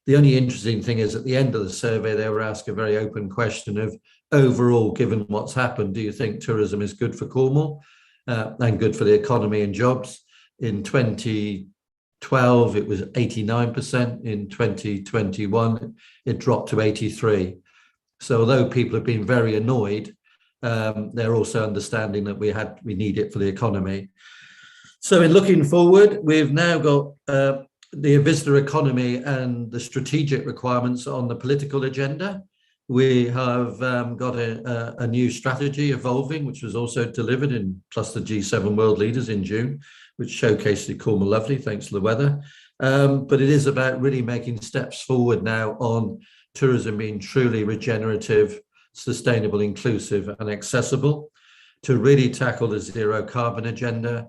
Speaker 6: The only interesting thing is at the end of the survey, they were asked a very open question of, overall, given what's happened, do you think tourism is good for Cornwall and good for the economy and jobs? In 2012, it was 89%. In 2021, it dropped to 83%. So although people have been very annoyed, they're also understanding that we need it for the economy. So in looking forward, we've now got the visitor economy and the strategic requirements on the political agenda. We have got a new strategy evolving, which was also delivered in plus the G7 world leaders in June, which showcased the Cornwall lovely, thanks to the weather. But it is about really making steps forward now on tourism being truly regenerative, sustainable, inclusive and accessible, to really tackle the zero carbon agenda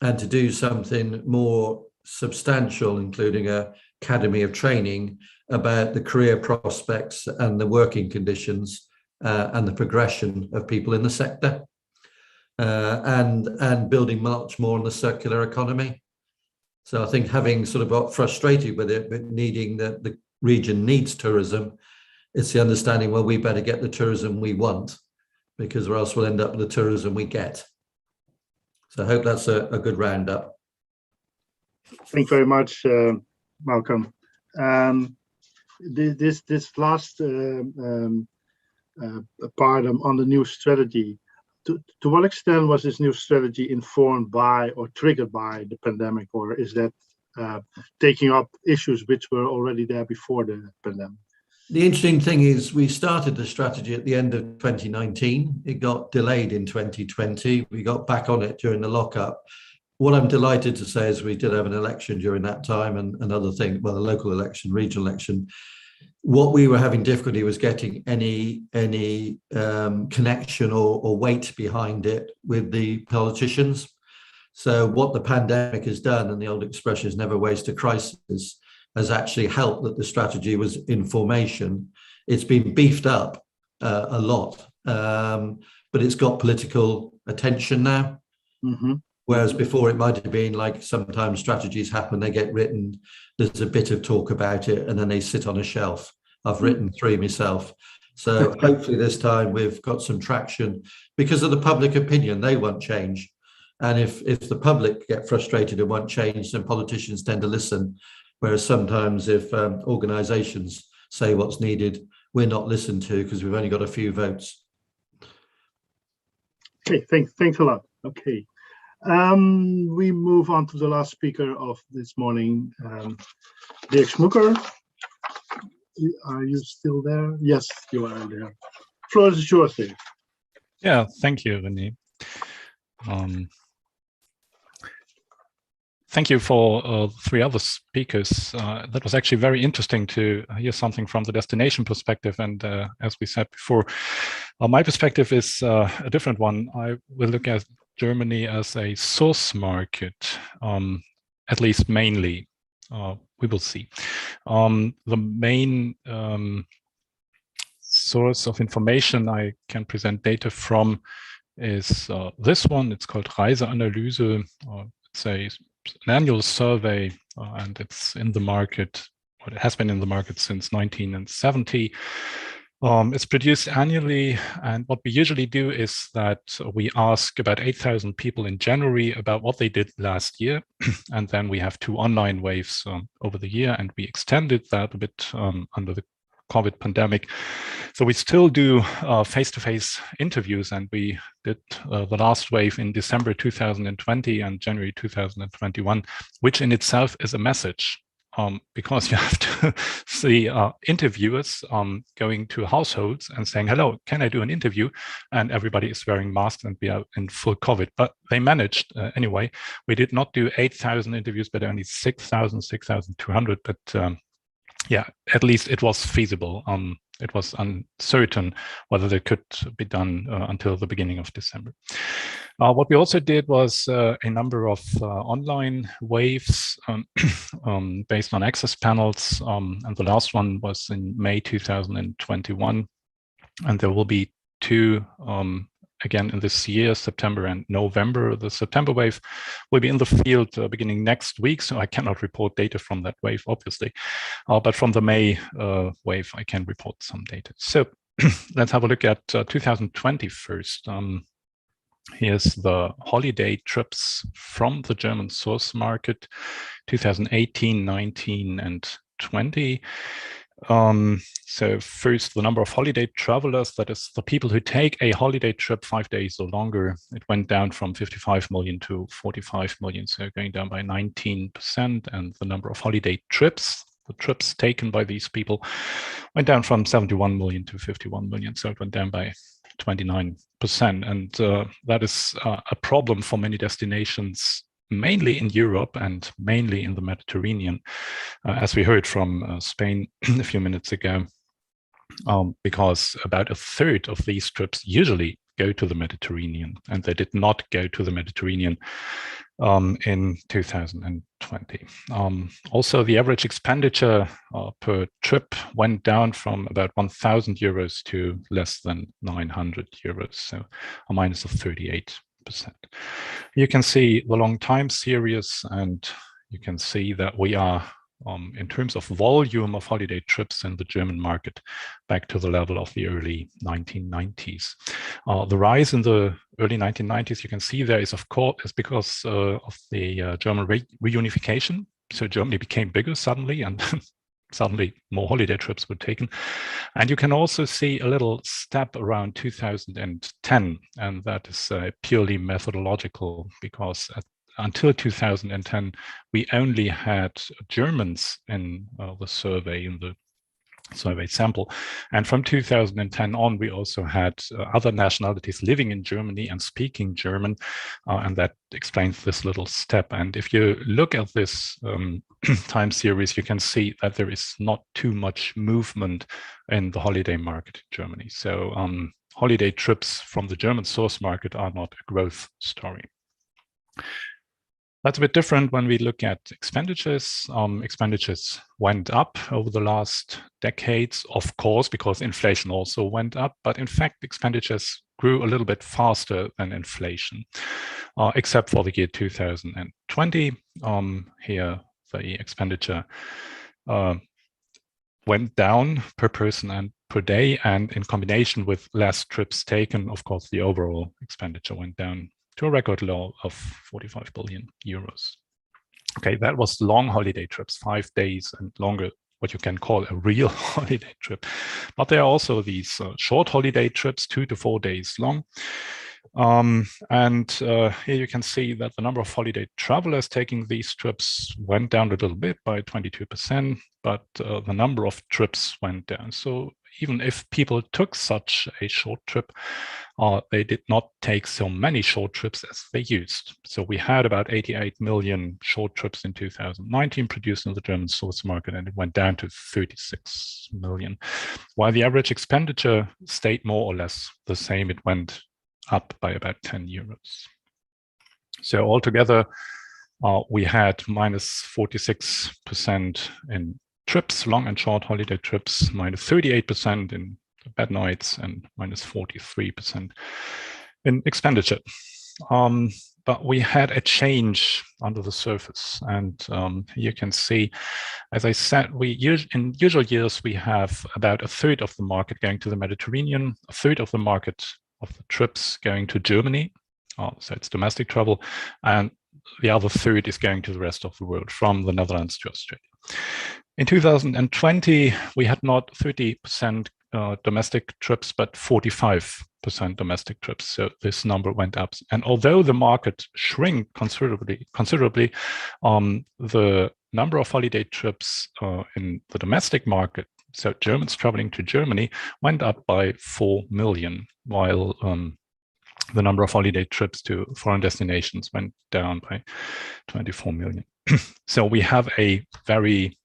Speaker 6: and to do something more substantial, including an academy of training about the career prospects and the working conditions and the progression of people in the sector, and building much more on the circular economy. So I think, having sort of got frustrated with it, but needing that the region needs tourism, it's the understanding, well, we better get the tourism we want, because or else we'll end up with the tourism we get. So I hope that's a good roundup.
Speaker 3: Thank you very much, Malcolm. This last part on the new strategy, to what extent was this new strategy informed by or triggered by the pandemic, or is that taking up issues which were already there before the pandemic?
Speaker 6: The interesting thing is we started the strategy at the end of 2019. It got delayed in 2020. We got back on it during the lockup. What I'm delighted to say is we did have an election during that time and another thing, well, a local election, regional election. What we were having difficulty was getting any connection or weight behind it with the politicians. So what the pandemic has done, and the old expression is never waste a crisis, has actually helped that the strategy was in formation. It's been beefed up a lot, but it's got political attention now. Mm-hmm. Whereas before it might have been like, sometimes strategies happen, they get written, there's a bit of talk about it, and then they sit on a shelf. I've written 3 myself. So hopefully this time we've got some traction because of the public opinion. They want change. And if the public get frustrated and want change, then politicians tend to listen. Whereas sometimes if organisations say what's needed, we're not listened to because we've only got a few votes.
Speaker 3: Okay, thanks a lot. Okay. We move on to the last speaker of this morning, Dirk Schmücker. Are you still there? Yes, you are there. Floor is yours, Dirk.
Speaker 1: Yeah, thank you, René. Thank you for 3 other speakers. That was actually very interesting to hear something from the destination perspective. And as we said before, my perspective is a different one. I will look at Germany as a source market, at least mainly. We will see. The main source of information I can present data from is this one. It's called Reiseanalyse. It's an annual survey, and it's in the market, or it has been in the market since 1970. It's produced annually, and what we usually do is that we ask about 8,000 people in January about what they did last year, and then we have 2 online waves over the year, and we extended that a bit under the COVID pandemic. So we still do face-to-face interviews, and we did the last wave in December 2020 and January 2021, which in itself is a message. Because you have to see interviewers going to households and saying, hello, can I do an interview? And everybody is wearing masks and we are in full COVID. But they managed anyway. We did not do 8,000 interviews, but only 6,000, 6,200. But yeah, at least it was feasible. It was uncertain whether they could be done until the beginning of December. What we also did was a number of online waves based on access panels, and the last one was in May 2021. And there will be two again in this year, September and November. The September wave will be in the field beginning next week, so I cannot report data from that wave, obviously. But from the May wave, I can report some data. So let's have a look at 2020 first. Here's the holiday trips from the German source market, 2018, 19, and 20. So first, the number of holiday travelers, that is the people who take a holiday trip 5 days or longer, it went down from 55 million to 45 million, so going down by 19%. And the number of holiday trips, the trips taken by these people, went down from 71 million to 51 million, so it went down by 29%. And that is a problem for many destinations, mainly in Europe and mainly in the Mediterranean, as we heard from Spain a few minutes ago, because about a third of these trips usually go to the Mediterranean, and they did not go to the Mediterranean in 2020. Also, the average expenditure per trip went down from about 1,000 euros to less than 900 euros, so a minus of 38%. You can see the long time series, and you can see that we are, in terms of volume of holiday trips in the German market, back to the level of the early 1990s. The rise in the early 1990s, you can see there is, of course, is because of the German reunification. So Germany became bigger suddenly, and suddenly more holiday trips were taken. And you can also see a little step around 2010, and that is purely methodological, because until 2010, we only had Germans in the survey, in the survey sample. And from 2010 on, we also had other nationalities living in Germany and speaking German, and that explains this little step. And if you look at this time series, you can see that there is not too much movement in the holiday market in Germany. So holiday trips from the German source market are not a growth story. That's a bit different when we look at expenditures. Expenditures went up over the last decades, of course, because inflation also went up. But in fact, expenditures grew a little bit faster than inflation, except for the year 2020. Here, the expenditure went down per person and per day. And in combination with less trips taken, of course, the overall expenditure went down to a record low of 45 billion euros. Okay, that was long holiday trips, 5 days and longer, what you can call a real holiday trip. But there are also these short holiday trips, 2 to 4 days long. Here you can see that the number of holiday travelers taking these trips went down a little bit by 22%, but the number of trips went down. So even if people took such a short trip, they did not take so many short trips as they used. So we had about 88 million short trips in 2019 produced in the German source market, and it went down to 36 million. While the average expenditure stayed more or less the same, it went up by about 10 euros. So altogether, we had minus 46% in trips, long and short holiday trips, minus 38% in bed nights, and minus 43% in expenditure. But we had a change under the surface. And you can see, as I said, in usual years, we have about a third of the market going to the Mediterranean, a third of the market of the trips going to Germany. So it's domestic travel. And the other third is going to the rest of the world, from the Netherlands to Australia. In 2020, we had not 30% domestic trips, but 45% domestic trips. So this number went up. And although the market shrank considerably, the number of holiday trips in the domestic market, so Germans traveling to Germany, went up by 4 million, while the number of holiday trips to foreign destinations went down by 24 million. So we have a very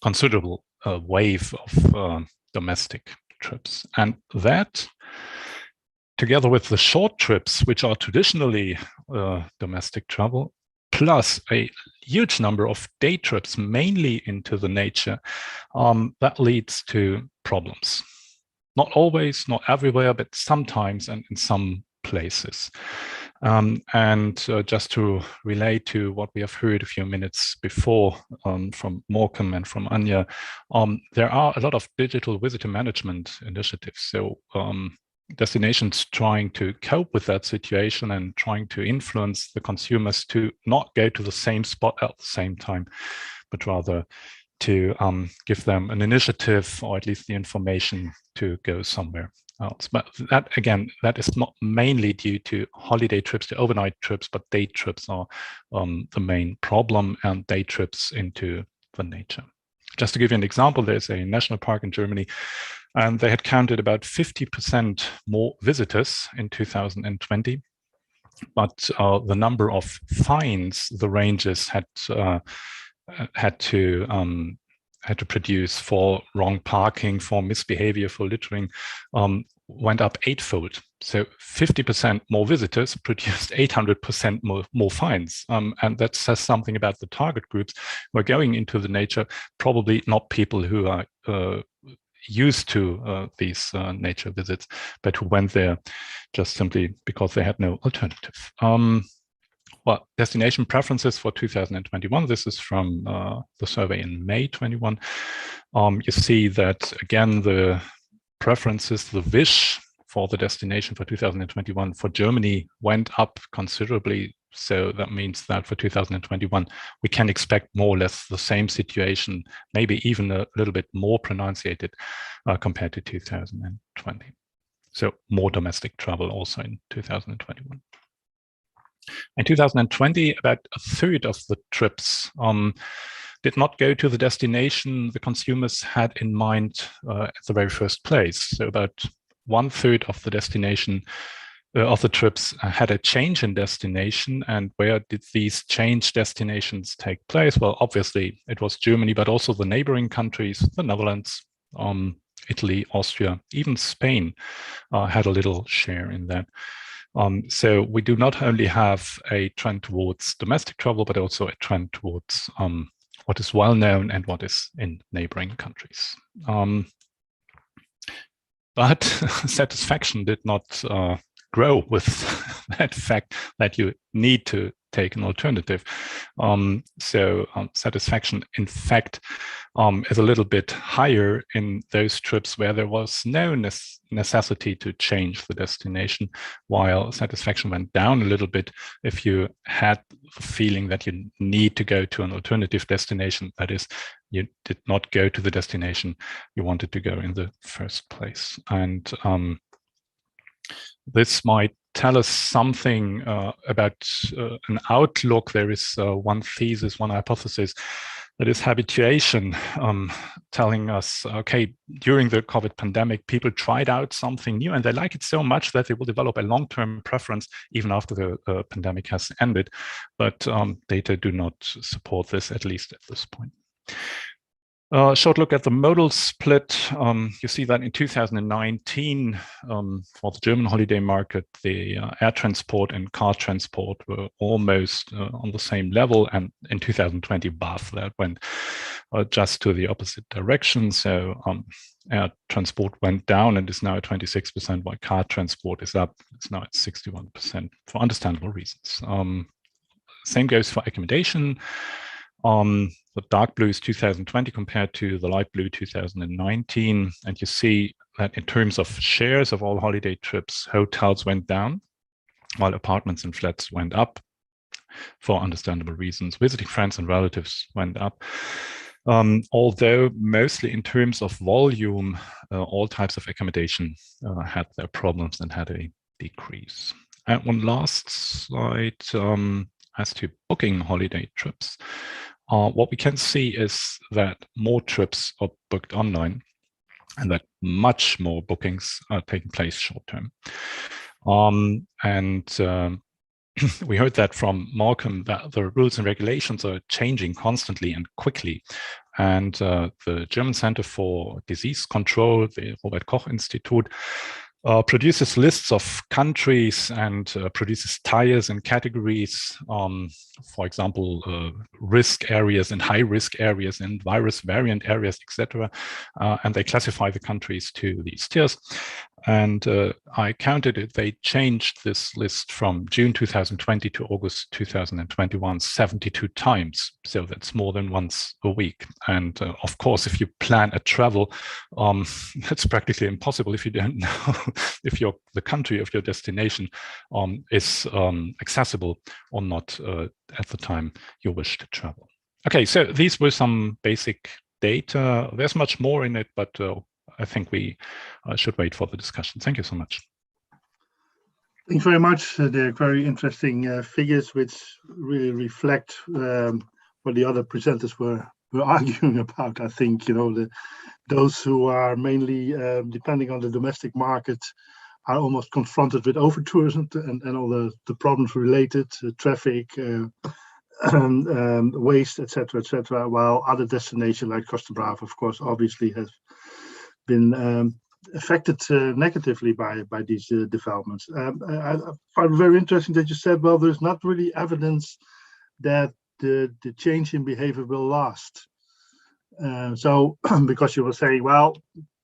Speaker 1: considerable wave of domestic trips. And that, together with the short trips, which are traditionally domestic travel, plus a huge number of day trips, mainly into the nature, that leads to problems. Not always, not everywhere, but sometimes and in some places. Just to relate to what we have heard a few minutes before from Malcolm and from Anya, there are a lot of digital visitor management initiatives. So destinations trying to cope with that situation and trying to influence the consumers to not go to the same spot at the same time, but rather to give them an initiative or at least the information to go somewhere else. But that, again, that is not mainly due to holiday trips, to overnight trips, but day trips are the main problem, and day trips into the nature. Just to give you an example, there's a national park in Germany, and they had counted about 50% more visitors in 2020. But the number of fines the rangers had to produce for wrong parking, for misbehavior, for littering, went up 8-fold. So 50% more visitors produced 800% more fines. And that says something about the target groups who are going into the nature, probably not people who are used to these nature visits, but who went there just simply because they had no alternative. Well, destination preferences for 2021. This is from the survey in May 21. You see that, again, the preferences, the wish for the destination for 2021 for Germany went up considerably. So that means that for 2021, we can expect more or less the same situation, maybe even a little bit more pronunciated compared to 2020. So more domestic travel also in 2021. In 2020, about a third of the trips did not go to the destination the consumers had in mind at the very first place. So about 1/3 of the destination of the trips had a change in destination. And where did these change destinations take place? Well, obviously it was Germany, but also the neighboring countries, the Netherlands, Italy, Austria, even Spain had a little share in that. So we do not only have a trend towards domestic travel, but also a trend towards what is well known and what is in neighboring countries. But satisfaction did not grow with that fact that you need to take an alternative. Satisfaction, in fact, is a little bit higher in those trips where there was no necessity to change the destination, while satisfaction went down a little bit if you had the feeling that you need to go to an alternative destination. That is, you did not go to the destination you wanted to go in the first place. And this might tell us something about an outlook. There is one thesis, one hypothesis, that is habituation, telling us, okay, during the COVID pandemic, people tried out something new and they like it so much that they will develop a long-term preference even after the pandemic has ended. But data do not support this, at least at this point. Short look at the modal split. You see that in 2019, for the German holiday market, the air transport and car transport were almost on the same level. And in 2020, both that went just to the opposite direction. So air transport went down and is now at 26%, while car transport is up. It's now at 61% for understandable reasons. Same goes for accommodation. The dark blue is 2020 compared to the light blue 2019. And you see that in terms of shares of all holiday trips, hotels went down, while apartments and flats went up for understandable reasons. Visiting friends and relatives went up. Although mostly in terms of volume, all types of accommodation had their problems and had a decrease. And one last slide as to booking holiday trips. What we can see is that more trips are booked online and that much more bookings are taking place short-term. We heard that from Malcolm, that the rules and regulations are changing constantly and quickly. And the German Center for Disease Control, the Robert Koch Institute, produces lists of countries and produces tiers and categories, for example, risk areas and high risk areas and virus variant areas, etc. And they classify the countries to these tiers. And I counted it, they changed this list from June 2020 to August 2021 72 times. So that's more than once a week. And of course, if you plan a travel, it's practically impossible if you don't know if the country of your destination is accessible or not at the time you wish to travel. Okay, so these were some basic data. There's much more in it, but I think we should wait for the discussion. Thank you so much.
Speaker 3: Thanks very much. They're very interesting figures, which really reflect what the other presenters were arguing about. I think, you know, those who are mainly depending on the domestic market are almost confronted with over-tourism and all the problems related, traffic, waste, etc., while other destinations like Costa Brava, of course, obviously has been affected negatively by these developments. I find it very interesting that you said, well, there's not really evidence that the change in behavior will last. So because you were saying, well,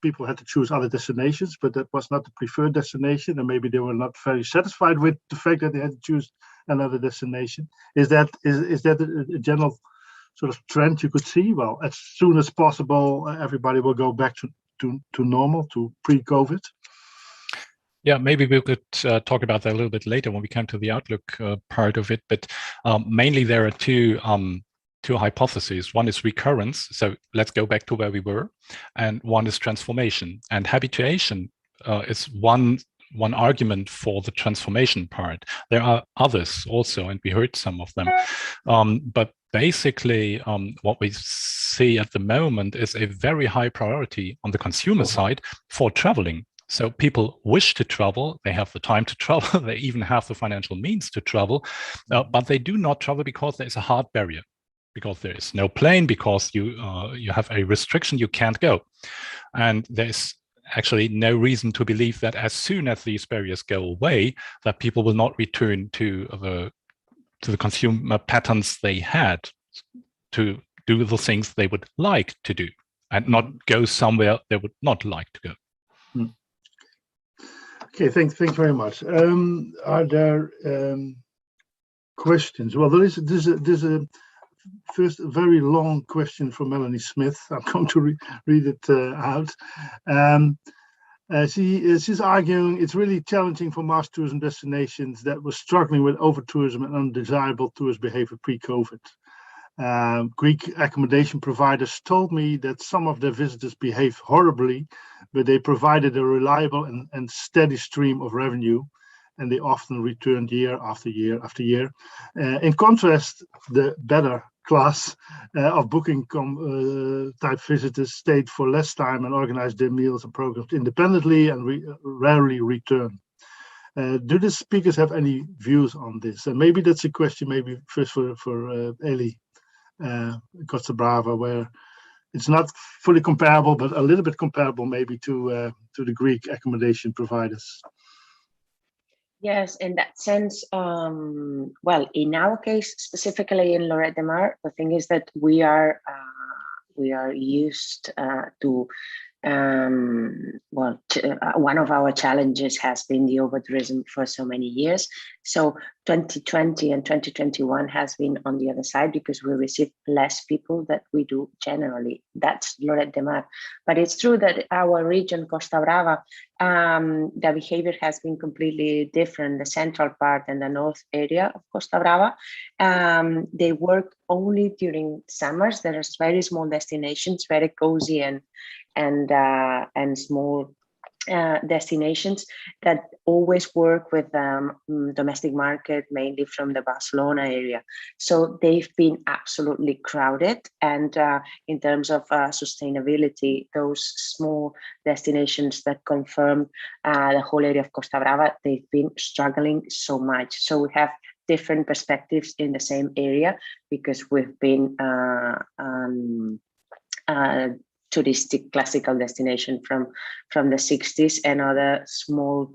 Speaker 3: people had to choose other destinations, but that was not the preferred destination, and maybe they were not very satisfied with the fact that they had to choose another destination. Is that a general sort of trend you could see? Well, as soon as possible, everybody will go back to normal, to pre-COVID?
Speaker 1: Yeah, maybe we could talk about that a little bit later when we come to the outlook part of it. But mainly there are two hypotheses. One is recurrence, so let's go back to where we were, and one is transformation. And habituation is one argument for the transformation part. There are others also, and we heard some of them. But basically, what we see at the moment is a very high priority on the consumer side for traveling. So people wish to travel, they have the time to travel, they even have the financial means to travel, but they do not travel because there is a hard barrier, because there is no plane, because you have a restriction, you can't go. And there's actually no reason to believe that as soon as these barriers go away, that people will not return to the consumer patterns they had, to do the things they would like to do and not go somewhere they would not like to go.
Speaker 3: Okay, thanks very much. Are there questions? Well, there's a first a very long question from Melanie Smith. I'm going to read it out. She's arguing it's really challenging for mass tourism destinations that were struggling with over-tourism and undesirable tourist behavior pre-COVID. Greek accommodation providers told me that some of their visitors behaved horribly, but they provided a reliable and steady stream of revenue, and they often returned year after year after year. In contrast, the better class of booking type visitors stayed for less time and organized their meals and programs independently and rarely return. Do the speakers have any views on this? And maybe that's a question maybe first for Eli. Costa Brava, where it's not fully comparable, but a little bit comparable maybe to the Greek accommodation providers.
Speaker 5: Yes, in that sense, well, in our case, specifically in Lloret de Mar, the thing is that we are used to, one of our challenges has been the over-tourism for so many years. So 2020 and 2021 has been on the other side because we receive less people that we do generally. That's Lloret de Mar. But it's true that our region, Costa Brava, the behavior has been completely different. The central part and the north area of Costa Brava, they work only during summers. There are very small destinations, very cozy and small destinations that always work with domestic market, mainly from the Barcelona area. So they've been absolutely crowded. And in terms of sustainability, those small destinations that confirm the whole area of Costa Brava, they've been struggling so much. So we have different perspectives in the same area because we've been touristic classical destination from the 60s, and other small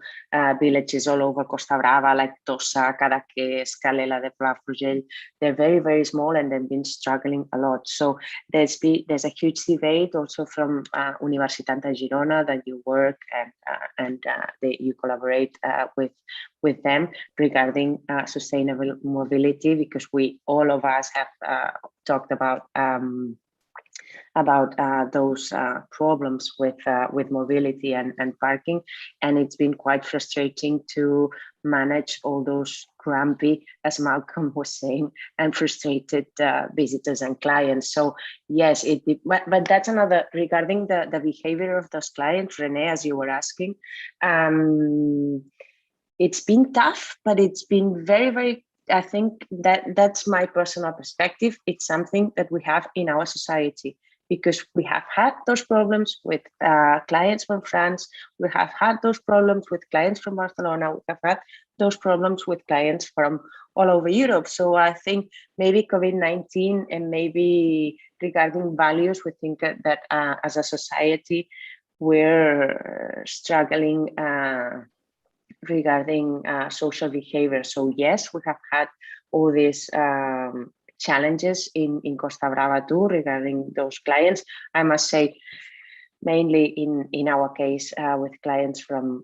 Speaker 5: villages all over Costa Brava, like Tossa, Cadaqués, Calella de Palafrugell. They're very, very small, and they've been struggling a lot. So there's a huge debate also from Universitat de Girona that you work and you collaborate with them regarding sustainable mobility, because all of us have talked about those problems with mobility and parking, and it's been quite frustrating to manage all those grumpy, as Malcolm was saying, and frustrated visitors and clients. So yes, but that's another, regarding the behavior of those clients, René, as you were asking, it's been tough, but it's been very, very, I think that's my personal perspective. It's something that we have in our society, because we have had those problems with clients from France. We have had those problems with clients from Barcelona. We have had those problems with clients from all over Europe. So I think maybe COVID-19 and maybe regarding values, we think that as a society, we're struggling regarding social behavior. So yes, we have had all these challenges in Costa Brava too regarding those clients. I must say, mainly in our case with clients from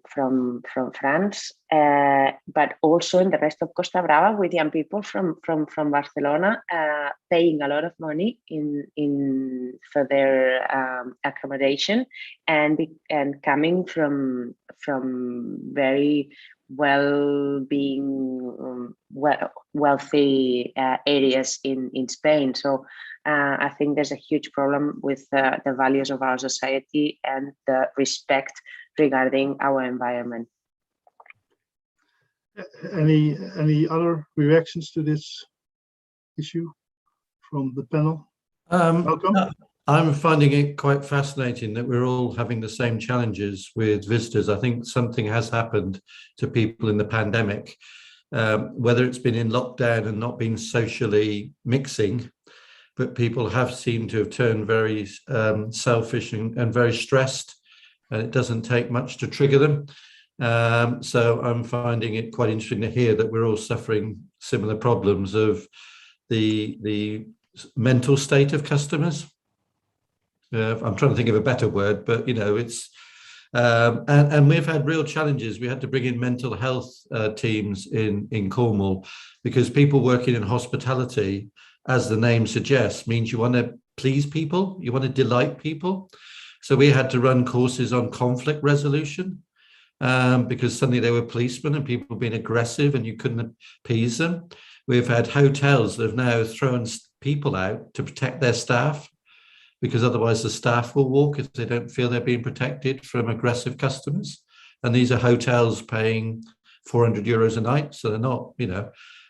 Speaker 5: France, but also in the rest of Costa Brava with young people from Barcelona paying a lot of money for their accommodation and coming from very wealthy areas in Spain. So I think there's a huge problem with the values of our society and the respect regarding our environment.
Speaker 3: Any other reactions to this issue from the panel? Welcome.
Speaker 6: I'm finding it quite fascinating that we're all having the same challenges with visitors. I think something has happened to people in the pandemic, whether it's been in lockdown and not been socially mixing, but people have seemed to have turned very selfish and very stressed, and it doesn't take much to trigger them. So I'm finding it quite interesting to hear that we're all suffering similar problems of the mental state of customers. I'm trying to think of a better word, but it's and we've had real challenges. We had to bring in mental health teams in Cornwall, because people working in hospitality, as the name suggests, means you want to please people, you want to delight people. So we had to run courses on conflict resolution because suddenly there were policemen and people being aggressive and you couldn't appease them. We've had hotels that have now thrown people out to protect their staff, because otherwise the staff will walk if they don't feel they're being protected from aggressive customers. And these are hotels paying €400 a night. So they're not,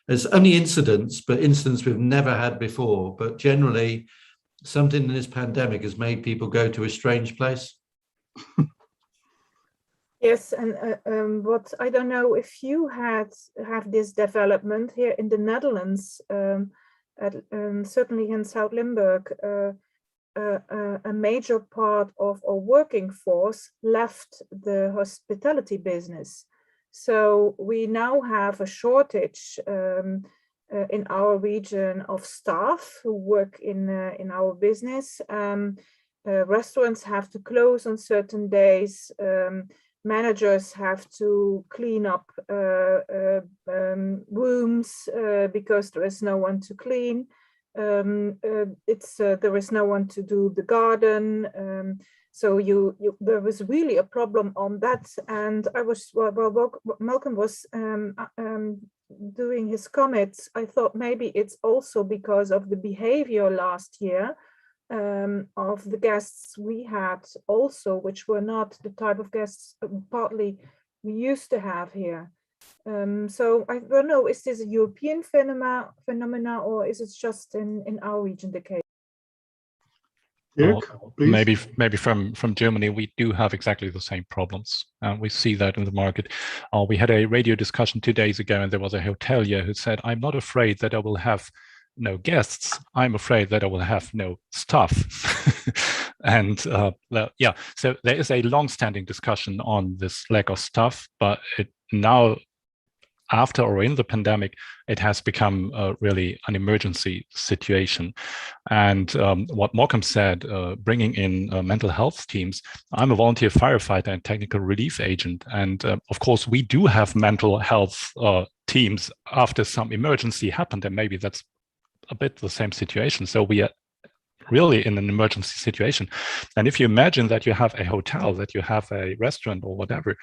Speaker 6: there's only incidents, but incidents we've never had before. But generally, something in this pandemic has made people go to a strange place.
Speaker 4: Yes, and what I don't know if you have this development here in the Netherlands, certainly in South Limburg, a major part of our working force left the hospitality business. So we now have a shortage in our region of staff who work in our business. Restaurants have to close on certain days. Managers have to clean up rooms because there is no one to clean. There is no one to do the garden. So there was really a problem on that. And I was, Malcolm was doing his comments. I thought maybe it's also because of the behavior last year of the guests we had also, which were not the type of guests partly we used to have here. So I don't know, is this a European phenomena or is it just in our region the case?
Speaker 3: Dirk,
Speaker 1: maybe from Germany, we do have exactly the same problems. We see that in the market. We had a radio discussion 2 days ago, and there was a hotelier who said, "I'm not afraid that I will have no guests. I'm afraid that I will have no staff." And yeah, so there is a long-standing discussion on this lack of staff, but it now, after or in the pandemic, it has become really an emergency situation. And what Malcolm said, bringing in mental health teams, I'm a volunteer firefighter and technical relief agent. And of course, we do have mental health teams after some emergency happened, and maybe that's a bit the same situation. So we are really in an emergency situation. And if you imagine that you have a hotel, that you have a restaurant or whatever,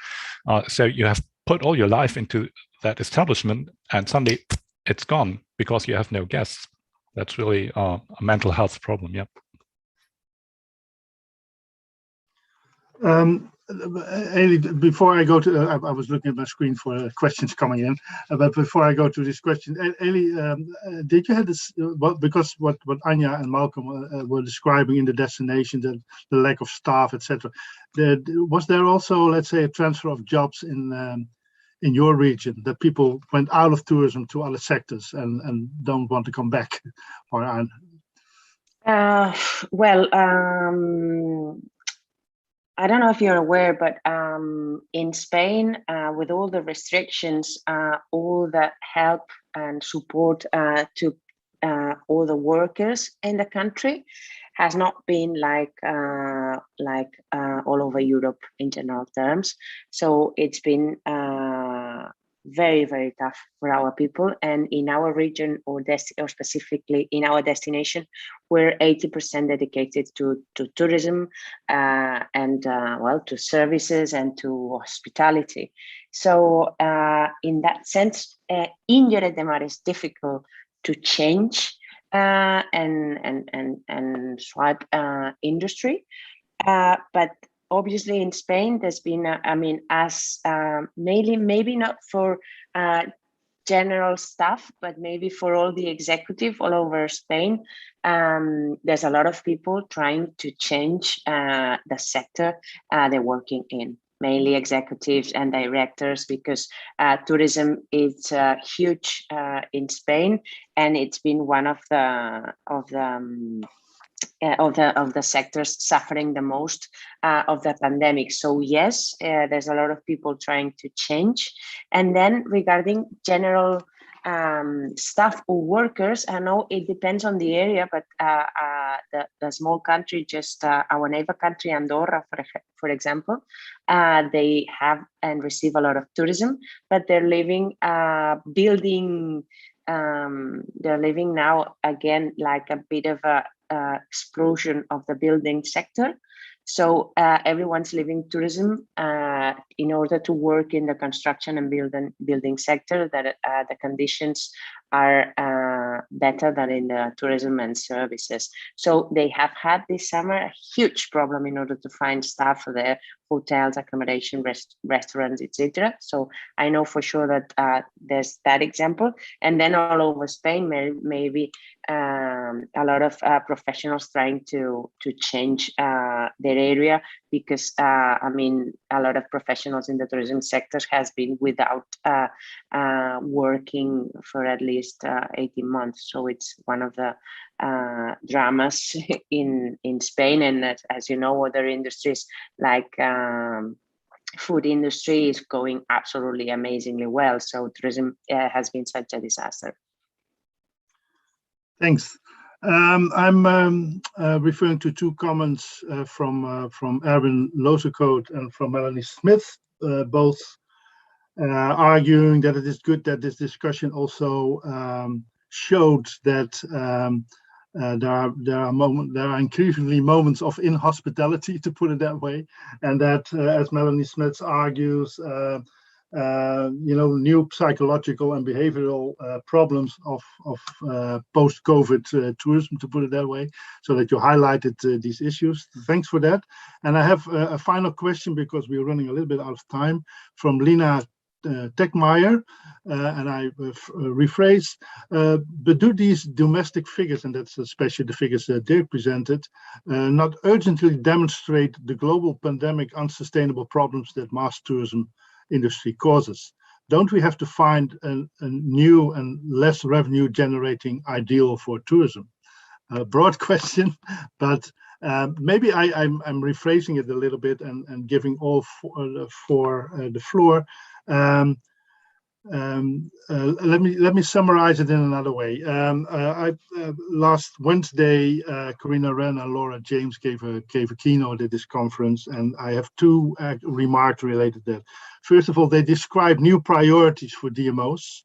Speaker 1: so you have put all your life into that establishment and suddenly it's gone because you have no guests. That's really a mental health problem. Yeah.
Speaker 3: Ailey, before I go to, I was looking at my screen for questions coming in, but before I go to this question, Ailey, did you have this, because what Anya and Malcolm were describing in the destination, the lack of staff, etc. Was there also, let's say, a transfer of jobs in your region, that people went out of tourism to other sectors and don't want to come back? Or
Speaker 5: well, I don't know if you're aware, but in Spain, with all the restrictions, all the help and support to all the workers in the country has not been like all over Europe in general terms. So it's been very, very tough for our people. And in our region, or specifically in our destination, we're 80% dedicated to tourism and well, to services and to hospitality. So in that sense, in Lloret de Mar, it's difficult to change and swipe industry, but obviously in Spain there's been I mean, as mainly maybe not for general staff, but maybe for all the executive all over Spain, there's a lot of people trying to change the sector they're working in, mainly executives and directors, because tourism is huge in Spain, and it's been one of the sectors suffering the most of the pandemic. So yes, there's a lot of people trying to change. And then regarding general staff or workers, I know it depends on the area, but the small country, just our neighbor country, Andorra, for example, they have and receive a lot of tourism, but they're living they're living now again like a bit of a explosion of the building sector. So everyone's leaving tourism in order to work in the construction and building sector, that the conditions are better than in the tourism and services. So they have had this summer a huge problem in order to find staff for their hotels, accommodation, restaurants, etc. So I know for sure that there's that example. And then all over Spain, maybe a lot of professionals trying to change their area, because I mean, a lot of professionals in the tourism sector has been without working for at least 18 months. So it's one of the dramas in Spain. And as you know, other industries like food industry is going absolutely amazingly well. So tourism has been such a disaster.
Speaker 3: Thanks. I'm referring to two comments from Erwin Lozekoot and from Melanie Smith, both arguing that it is good that this discussion also showed that there are increasingly moments of inhospitality, to put it that way, and that, as Melanie Smith argues, new psychological and behavioral problems of post-COVID tourism, to put it that way, so that you highlighted these issues. Thanks for that. And I have a final question, because we're running a little bit out of time, from Lina Techmeyer, and I rephrase, but do these domestic figures, and that's especially the figures that Dirk presented, not urgently demonstrate the global pandemic unsustainable problems that mass tourism industry causes? Don't we have to find a new and less revenue generating ideal for tourism? Broad question, but Maybe I'm rephrasing it a little bit and giving all four the floor. Let me summarize it in another way. Last Wednesday, Corinna Wren and Laura James gave a keynote at this conference, and I have two remarks related to that. First of all, they described new priorities for DMOs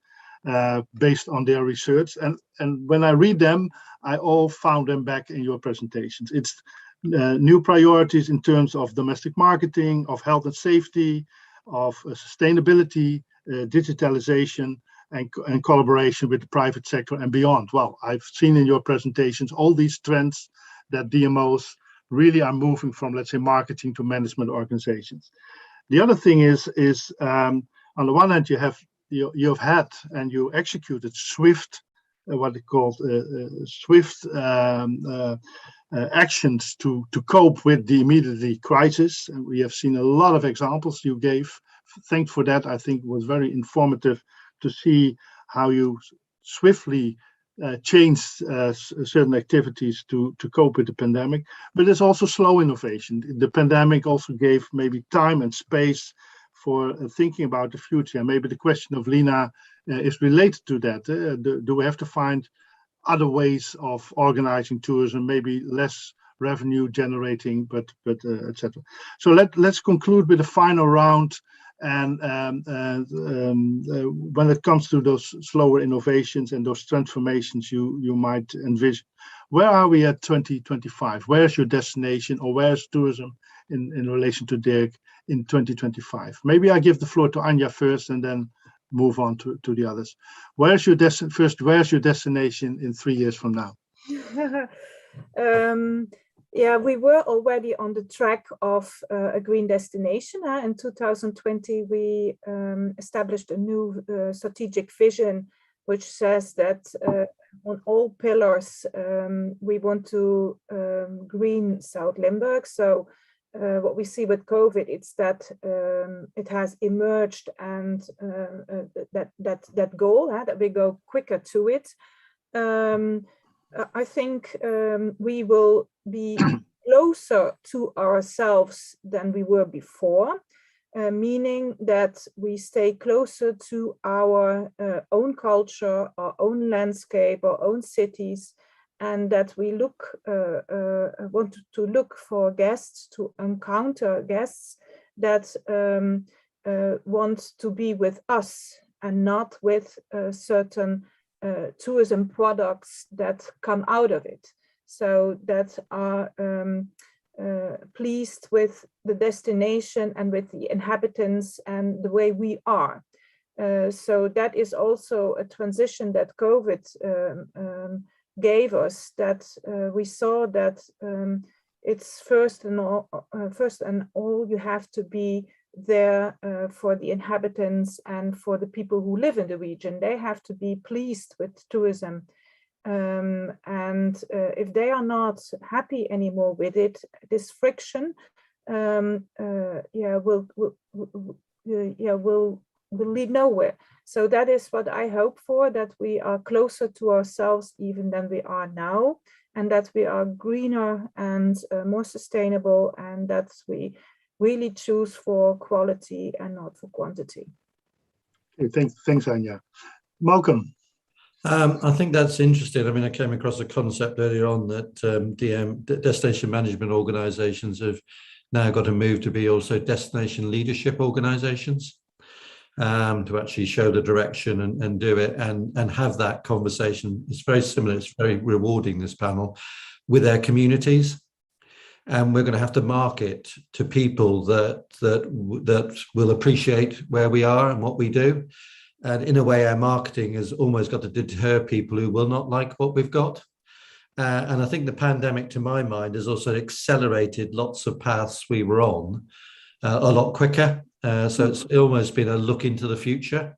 Speaker 3: based on their research, and when I read them, I all found them back in your presentations. It's new priorities in terms of domestic marketing, of health and safety, of sustainability, digitalization, and collaboration with the private sector and beyond. Well, I've seen in your presentations all these trends that DMOs really are moving from, let's say, marketing to management organizations. The other thing is on the one hand, you have had and you executed swift, what they called swift actions to cope with the immediate crisis. And we have seen a lot of examples you gave. Thanks for that. I think it was very informative to see how you swiftly changed certain activities to cope with the pandemic. But there's also slow innovation. The pandemic also gave maybe time and space for thinking about the future. And maybe the question of Lina is related to that. Do we have to find other ways of organizing tourism, maybe less revenue generating, but etc. So let's conclude with a final round. And when it comes to those slower innovations and those transformations you might envision, where are we at 2025? Where's your destination, or where's tourism in relation to Dirk in 2025? Maybe I give the floor to Anya first and then move on to the others. Where's your destination in 3 years from now?
Speaker 4: Yeah, we were already on the track of a green destination. In 2020, we established a new strategic vision, which says that on all pillars, we want to green South Limburg. So what we see with COVID, it's that it has emerged, and that goal, that we go quicker to it. I think we will be closer to ourselves than we were before, meaning that we stay closer to our own culture, our own landscape, our own cities, and that we want to look for guests, to encounter guests that want to be with us and not with certain tourism products that come out of it, so that are pleased with the destination and with the inhabitants and the way we are. So that is also a transition that COVID gave us, that we saw that it's first and all you have to be there for the inhabitants and for the people who live in the region. They have to be pleased with tourism, and if they are not happy anymore with it, this friction will lead nowhere. So that is what I hope for, that we are closer to ourselves even than we are now, and that we are greener and more sustainable, and that we really choose for quality and not for quantity.
Speaker 3: Okay, thanks, Anya. Malcolm.
Speaker 6: I think that's interesting. I mean, I came across a concept earlier on that destination management organizations have now got to move to be also destination leadership organizations, to actually show the direction and do it and have that conversation. It's very similar, it's very rewarding, this panel, with their communities. And we're going to have to market to people that will appreciate where we are and what we do. And in a way, our marketing has almost got to deter people who will not like what we've got. And I think the pandemic, to my mind, has also accelerated lots of paths we were on a lot quicker. So it's almost been a look into the future.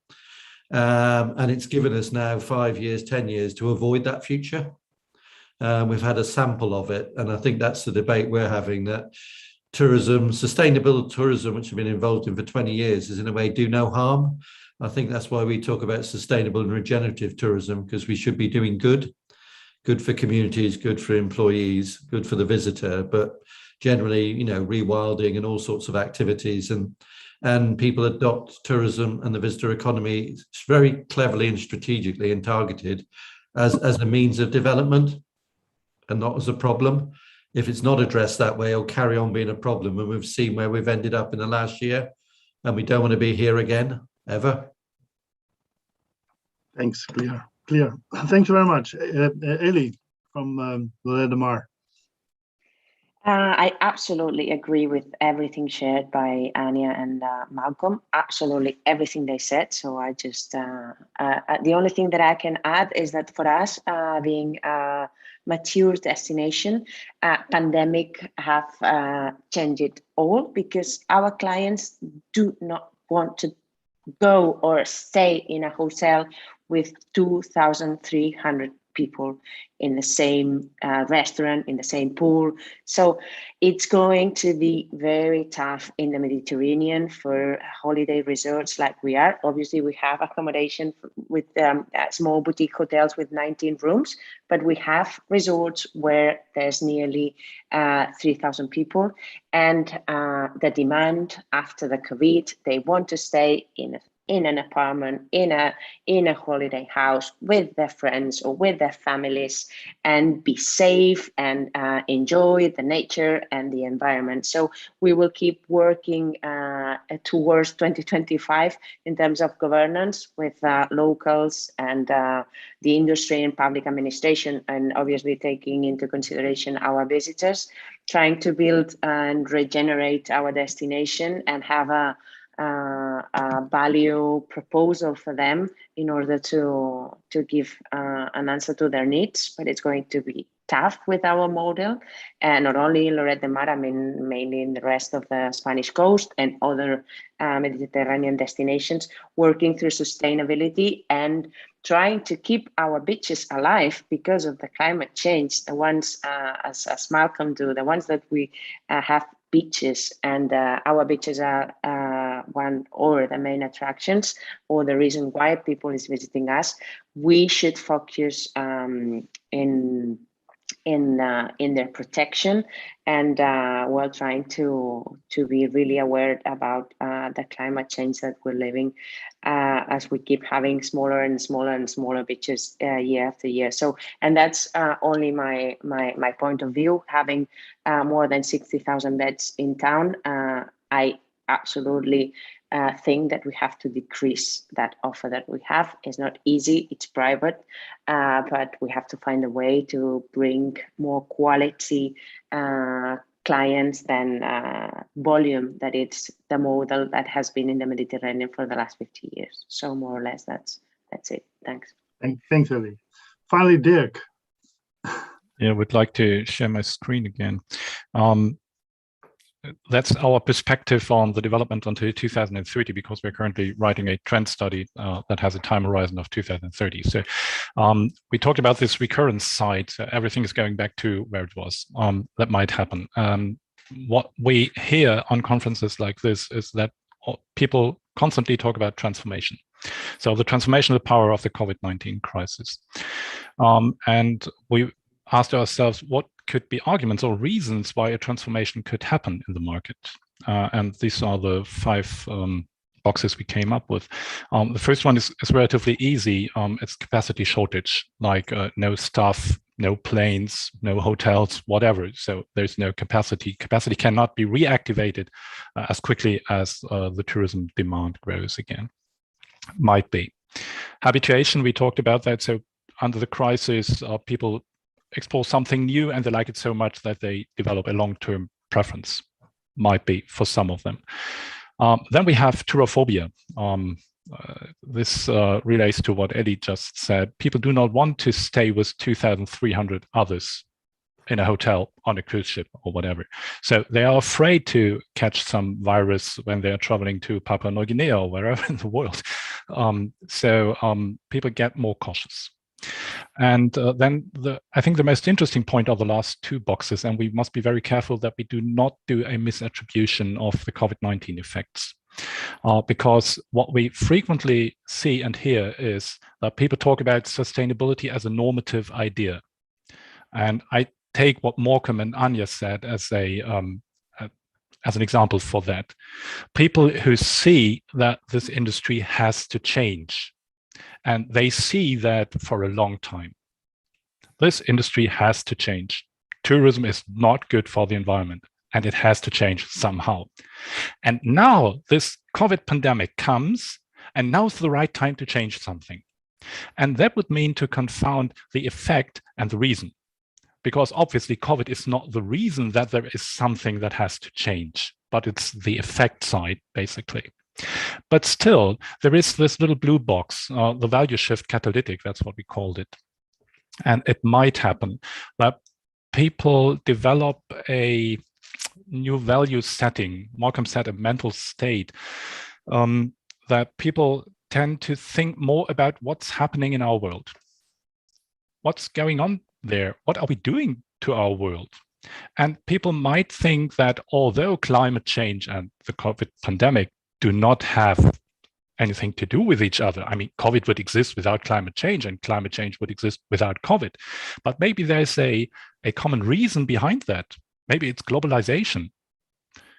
Speaker 6: And it's given us now 5 years, 10 years to avoid that future. We've had a sample of it, and I think that's the debate we're having, that tourism, sustainable tourism, which we've been involved in for 20 years, is in a way do no harm. I think that's why we talk about sustainable and regenerative tourism, because we should be doing good. good for communities, good for employees, good for the visitor, but generally, you know, rewilding and all sorts of activities, and people adopt tourism and the visitor economy very cleverly and strategically and targeted as a means of development and not as a problem. If it's not addressed that way, it'll carry on being a problem, and we've seen where we've ended up in the last year, and we don't want to be here again, ever.
Speaker 3: Thanks, clear. Thanks very much. Ellie from Lloret.
Speaker 5: I absolutely agree with everything shared by Anya and Malcolm. Absolutely everything they said. So I just, the only thing that I can add is that for us, being a mature destination, pandemic have changed it all, because our clients do not want to go or stay in a hotel with 2,300 people in the same restaurant, in the same pool. So it's going to be very tough in the Mediterranean for holiday resorts like we are. Obviously, we have accommodation with small boutique hotels with 19 rooms, but we have resorts where there's nearly 3,000 people. And the demand after the COVID, they want to stay in an apartment, in a holiday house with their friends or with their families, and be safe and enjoy the nature and the environment. So we will keep working towards 2025 in terms of governance with locals and the industry and public administration, and obviously taking into consideration our visitors, trying to build and regenerate our destination and have a value proposal for them in order to give an answer to their needs. But it's going to be tough with our model, and not only in Lloret de Mar, I mean mainly in the rest of the Spanish coast and other Mediterranean destinations, working through sustainability and trying to keep our beaches alive because of the climate change. The ones, as Malcolm do, the ones that we have beaches, and our beaches are one or the main attractions or the reason why people is visiting us. We should focus in their protection, and while trying to be really aware about the climate change that we're living as we keep having smaller and smaller and smaller beaches year after year. So, and that's only my point of view. Having more than 60,000 beds in town, I absolutely think that we have to decrease that offer that we have. It's not easy, it's private, but we have to find a way to bring more quality clients than volume, that it's the model that has been in the Mediterranean for the last 50 years. So more or less, that's it. Thanks.
Speaker 3: Thanks, Ellie. Finally, Dirk.
Speaker 1: Yeah, I would like to share my screen again. That's our perspective on the development until 2030, because we're currently writing a trend study that has a time horizon of 2030. So we talked about this recurrence side. Everything is going back to where it was. That might happen. What we hear on conferences like this is that people constantly talk about transformation. So the transformational power of the COVID-19 crisis. And we asked ourselves, what could be arguments or reasons why a transformation could happen in the market? And these are the 5 boxes we came up with. The first one is relatively easy. It's capacity shortage, like no staff, no planes, no hotels, whatever. So there's no capacity. Capacity cannot be reactivated as quickly as the tourism demand grows again. Might be. Habituation, we talked about that. So under the crisis, people explore something new and they like it so much that they develop a long-term preference. Might be for some of them. Then we have tourophobia. This relates to what Ellie just said. People do not want to stay with 2,300 others in a hotel on a cruise ship or whatever. So they are afraid to catch some virus when they are traveling to Papua New Guinea or wherever in the world. So people get more cautious. And then I think the most interesting point are the last 2 boxes, and we must be very careful that we do not do a misattribution of the COVID-19 effects. Because what we frequently see and hear is that people talk about sustainability as a normative idea. And I take what Malcolm and Anya said as an example for that. People who see that this industry has to change, and they see that for a long time. This industry has to change. Tourism is not good for the environment, and it has to change somehow. And now this COVID pandemic comes, and now's the right time to change something. And that would mean to confound the effect and the reason, because obviously COVID is not the reason that there is something that has to change, but it's the effect side, basically. But still, there is this little blue box, the value shift catalytic, that's what we called it. And it might happen that people develop a new value setting, Malcolm said a mental state, that people tend to think more about what's happening in our world. What's going on there? What are we doing to our world? And people might think that although climate change and the COVID pandemic do not have anything to do with each other. I mean, COVID would exist without climate change, and climate change would exist without COVID. But maybe there's a common reason behind that. Maybe it's globalization.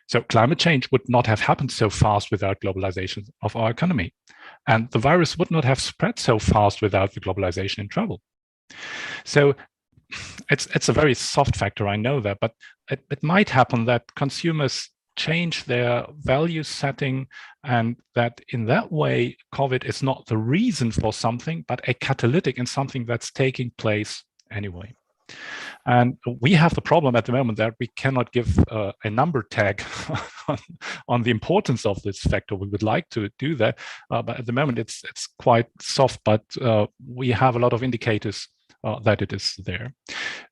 Speaker 1: So climate change would not have happened so fast without globalization of our economy. And the virus would not have spread so fast without the globalization in travel. So it's a very soft factor, I know that, but it might happen that consumers change their value setting, and that in that way, COVID is not the reason for something, but a catalytic in something that's taking place anyway. And we have the problem at the moment that we cannot give a number tag on the importance of this factor. We would like to do that, but at the moment it's quite soft, but we have a lot of indicators that it is there.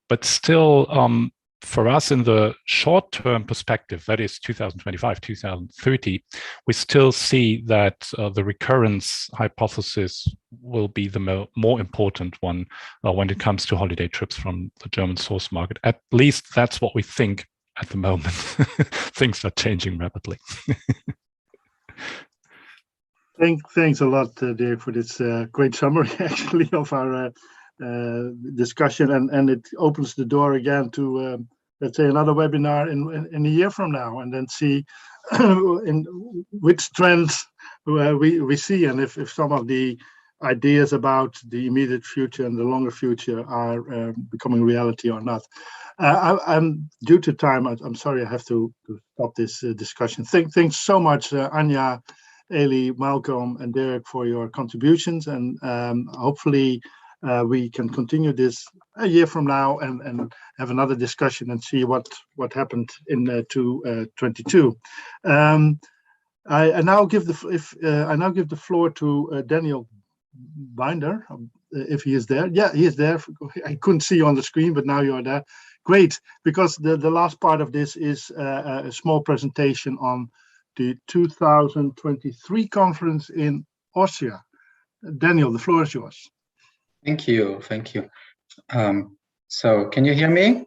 Speaker 1: But still, for us in the short-term perspective, that is 2025, 2030, we still see that the recurrence hypothesis will be the more important one when it comes to holiday trips from the German source market. At least that's what we think at the moment. Things are changing rapidly.
Speaker 3: Thanks a lot, Dirk, for this great summary, actually, of our discussion, and it opens the door again to let's say another webinar in a year from now, and then see in which trends we see, and if some of the ideas about the immediate future and the longer future are becoming reality or not. I'm due to time. I'm sorry, I have to stop this discussion. Thanks so much, Anya, Eli, Malcolm, and Dirk, for your contributions, and hopefully we can continue this a year from now and have another discussion and see what happened in 2022. I now give the floor to Daniel Binder, if he is there. Yeah, he is there. I couldn't see you on the screen, but now you are there. Great, because the last part of this is a small presentation on the 2023 conference in Austria. Daniel, the floor is yours.
Speaker 7: Thank you. So can you hear me?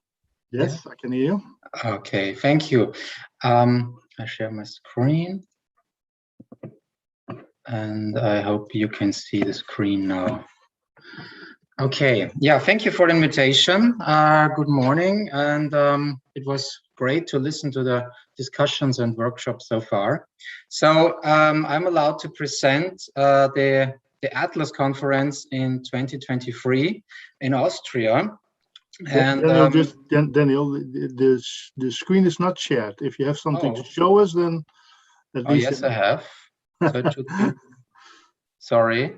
Speaker 3: Yes, I can hear you.
Speaker 7: Okay, thank you. I share my screen, and I hope you can see the screen now. Okay, yeah, thank you for the invitation. Good morning, and it was great to listen to the discussions and workshops so far. So I'm allowed to present the Atlas conference in 2023 in Austria. And
Speaker 3: Daniel, the screen is not shared. If you have something to show us, then at least.
Speaker 7: Yes, I have. So it should be. Sorry.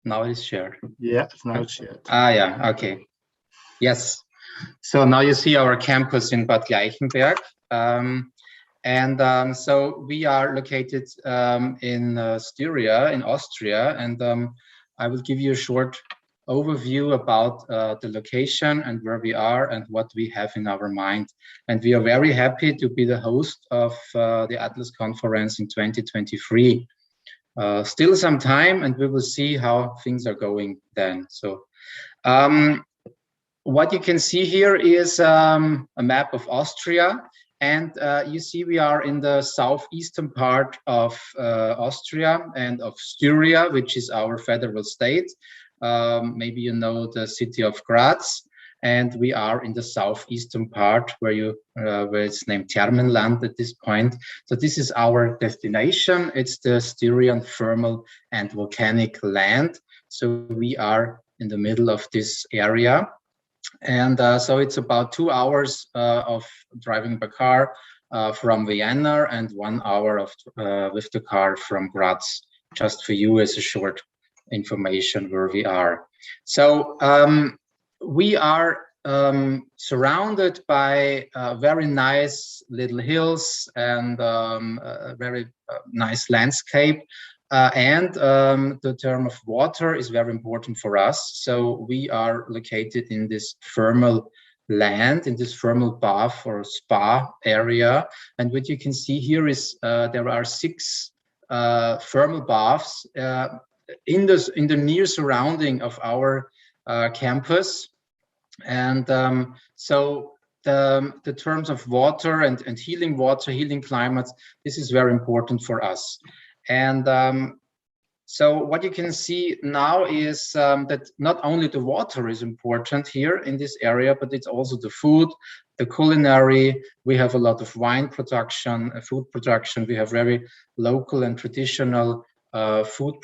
Speaker 7: Now it is shared.
Speaker 3: Yeah, now it's shared.
Speaker 7: Yeah, okay. Yes. So now you see our campus in Bad Gleichenberg. So we are located in Styria, in Austria, and I will give you a short overview about the location and where we are and what we have in our mind. And we are very happy to be the host of the Atlas conference in 2023. Still some time, and we will see how things are going then. So what you can see here is a map of Austria. And you see we are in the southeastern part of Austria and of Styria, which is our federal state. Maybe you know the city of Graz. and we are in the southeastern part where it's named Thermenland at this point. So this is our destination. It's the Styrian thermal and volcanic land. So we are in the middle of this area. And so it's about 2 hours of driving by car from Vienna and 1 hour of with the car from Graz, just for you as a short information where we are. So we are surrounded by very nice little hills and a very nice landscape. And the term of water is very important for us. So we are located in this thermal land, in this thermal bath or spa area. And what you can see here is there are 6 thermal baths in the near surrounding of our campus. And so the terms of water and healing water, healing climates, this is very important for us. And so what you can see now is that not only the water is important here in this area, but it's also the food, the culinary. We have a lot of wine production, food production. We have very local and traditional food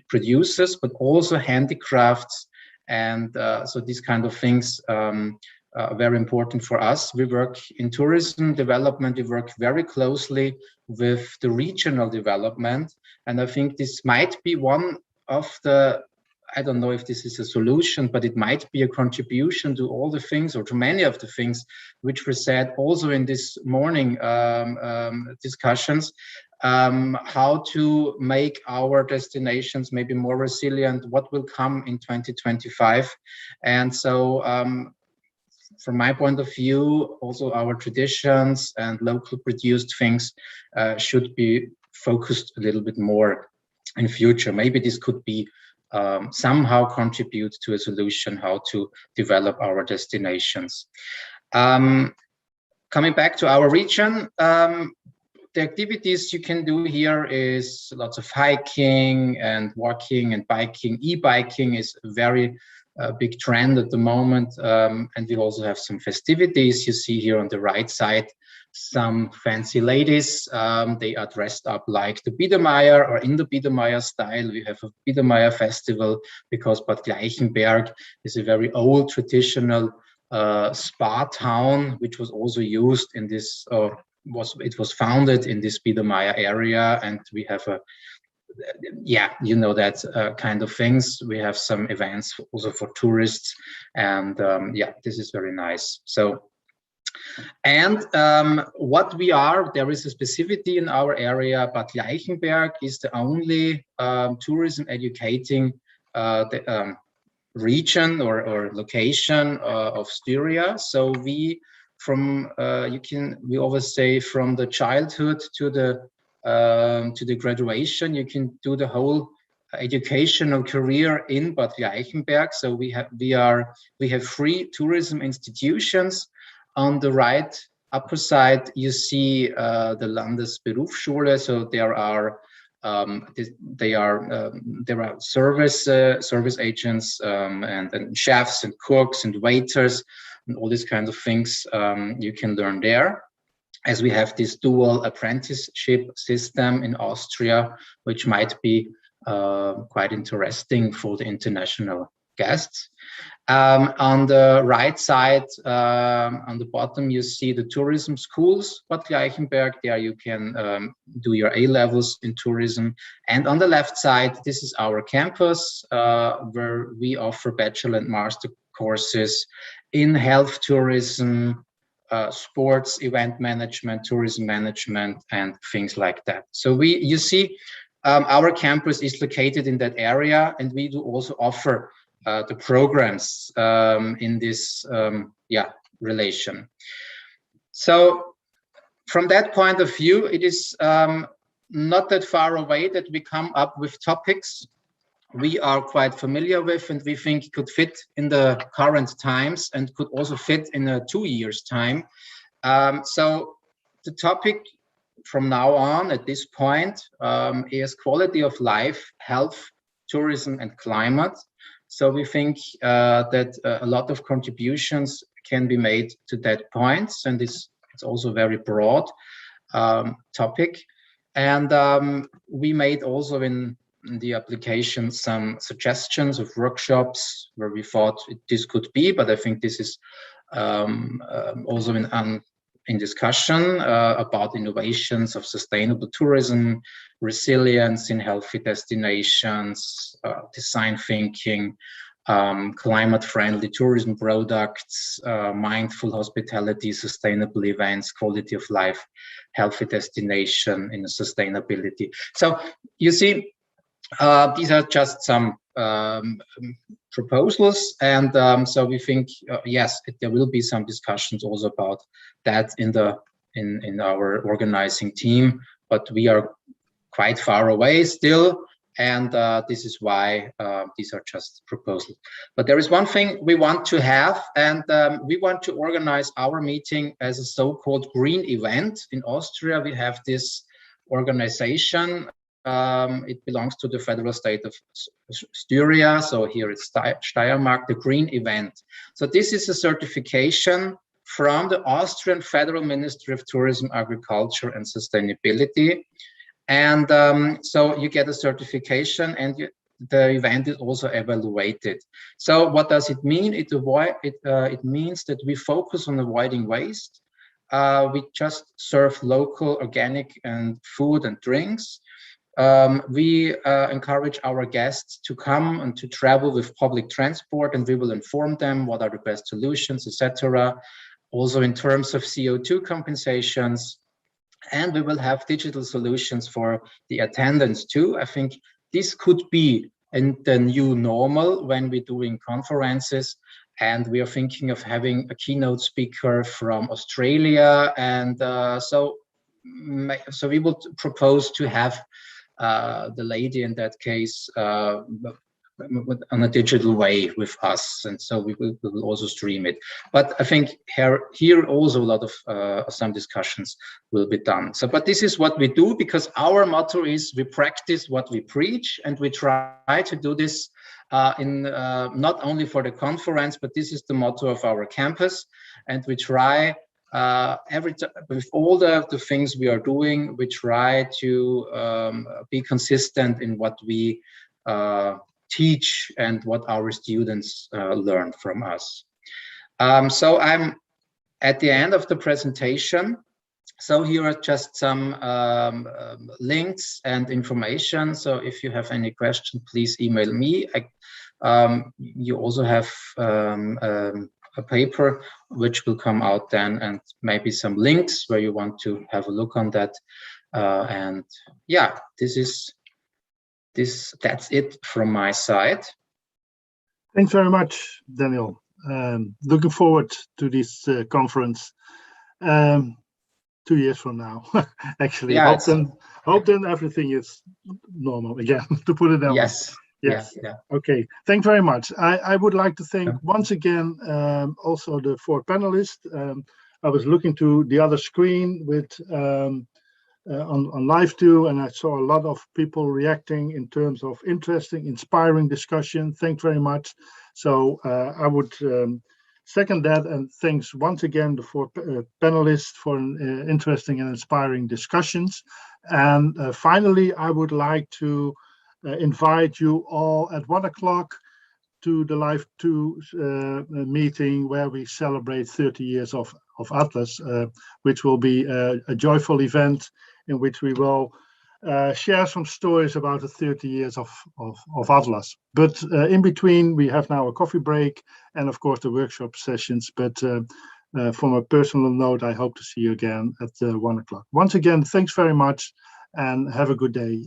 Speaker 7: producers, but also handicrafts. And so these kind of things are very important for us. We work in tourism development. We work very closely with the regional development. And I think this might be one of the, I don't know if this is a solution, but it might be a contribution to all the things, or to many of the things which were said also in this morning discussions, how to make our destinations maybe more resilient, what will come in 2025. And so from my point of view, also our traditions and local produced things should be focused a little bit more in future. Maybe this could be somehow contribute to a solution how to develop our destinations. Coming back to our region, the activities you can do here is lots of hiking and walking and biking. E-biking is a very big trend at the moment, and we also have some festivities. You see here on the right side some fancy ladies. They are dressed up like the Biedermeier, or in the Biedermeier style. We have a Biedermeier festival because Bad Gleichenberg is a very old traditional spa town, which was also used in this, it was founded in this Biedermeier area, and we have a, yeah, you know, that kind of things. We have some events also for tourists, and yeah, this is very nice. So, and what we are, there is a specificity in our area, but Gleichenberg is the only tourism educating the region or location of Styria. So we, from we always say from the childhood to the graduation, you can do the whole educational career in Bad Gleichenberg. So we have 3 tourism institutions. On the right upper side, you see the Landesberufsschule. So there are service agents and chefs and cooks and waiters and all these kinds of things you can learn there. As we have this dual apprenticeship system in Austria, which might be quite interesting for the international guests. On the right side, on the bottom, you see the tourism schools, Bad Gleichenberg. There you can do your A-levels in tourism. And on the left side, this is our campus, where we offer bachelor and master courses in health tourism, sports, event management, tourism management, and things like that. So you see, our campus is located in that area, and we do also offer the programs in this relation. So from that point of view, it is not that far away that we come up with topics we are quite familiar with and we think could fit in the current times and could also fit in a 2 years time. So the topic from now on at this point is quality of life, health, tourism, and climate. So we think that a lot of contributions can be made to that point, and it's also a very broad topic. And we made also in the application some suggestions of workshops where we thought this could be, but I think this is also in discussion about innovations of sustainable tourism, resilience in healthy destinations, design thinking, climate-friendly tourism products, mindful hospitality, sustainable events, quality of life, healthy destination in sustainability. So you see, these are just some proposals, and so we think yes, there will be some discussions also about that in our organizing team, but we are quite far away still, and this is why these are just proposals. But there is one thing we want to have, and we want to organize our meeting as a so-called green event. In Austria, we have this organization. It belongs to the federal state of Styria, so here it's Steiermark, the green event. So this is a certification from the Austrian Federal Ministry of Tourism, Agriculture and Sustainability. And so you get a certification, and the event is also evaluated. So what does it mean? It means that we focus on avoiding waste. We just serve local, organic and food and drinks. We encourage our guests to come and to travel with public transport, and we will inform them what are the best solutions, etc. Also in terms of CO2 compensations, and we will have digital solutions for the attendance too. I think this could be in the new normal when we're doing conferences, and we are thinking of having a keynote speaker from Australia, and so we would propose to have the lady in that case on a digital way with us, and so we will also stream it. But I think here also a lot of some discussions will be done. So, but this is what we do, because our motto is we practice what we preach, and we try to do this in not only for the conference, but this is the motto of our campus, and we try with all the things we are doing, we try to be consistent in what we teach and what our students learn from us. So I'm at the end of the presentation. So here are just some links and information. So if you have any question, please email me. You also have a paper which will come out then, and maybe some links where you want to have a look on that. And yeah, that's it from my side.
Speaker 3: Thanks very much, Daniel. Looking forward to this conference 2 years from now. Actually,
Speaker 7: yeah,
Speaker 3: hope then everything is normal again, to put it that way. Yes. Yeah. Okay. Thanks very much. I would like to thank once again also the 4 panelists. I was looking to the other screen with on live too, and I saw a lot of people reacting in terms of interesting, inspiring discussion. Thanks very much. So I would second that, and thanks once again the 4 panelists for interesting and inspiring discussions. And finally, I would like to invite you all at 1 o'clock to the Live 2 meeting where we celebrate 30 years of Atlas, which will be a joyful event in which we will share some stories about the 30 years of Atlas. But in between, we have now a coffee break and of course the workshop sessions. But from a personal note, I hope to see you again at 1 o'clock. Once again, thanks very much and have a good day.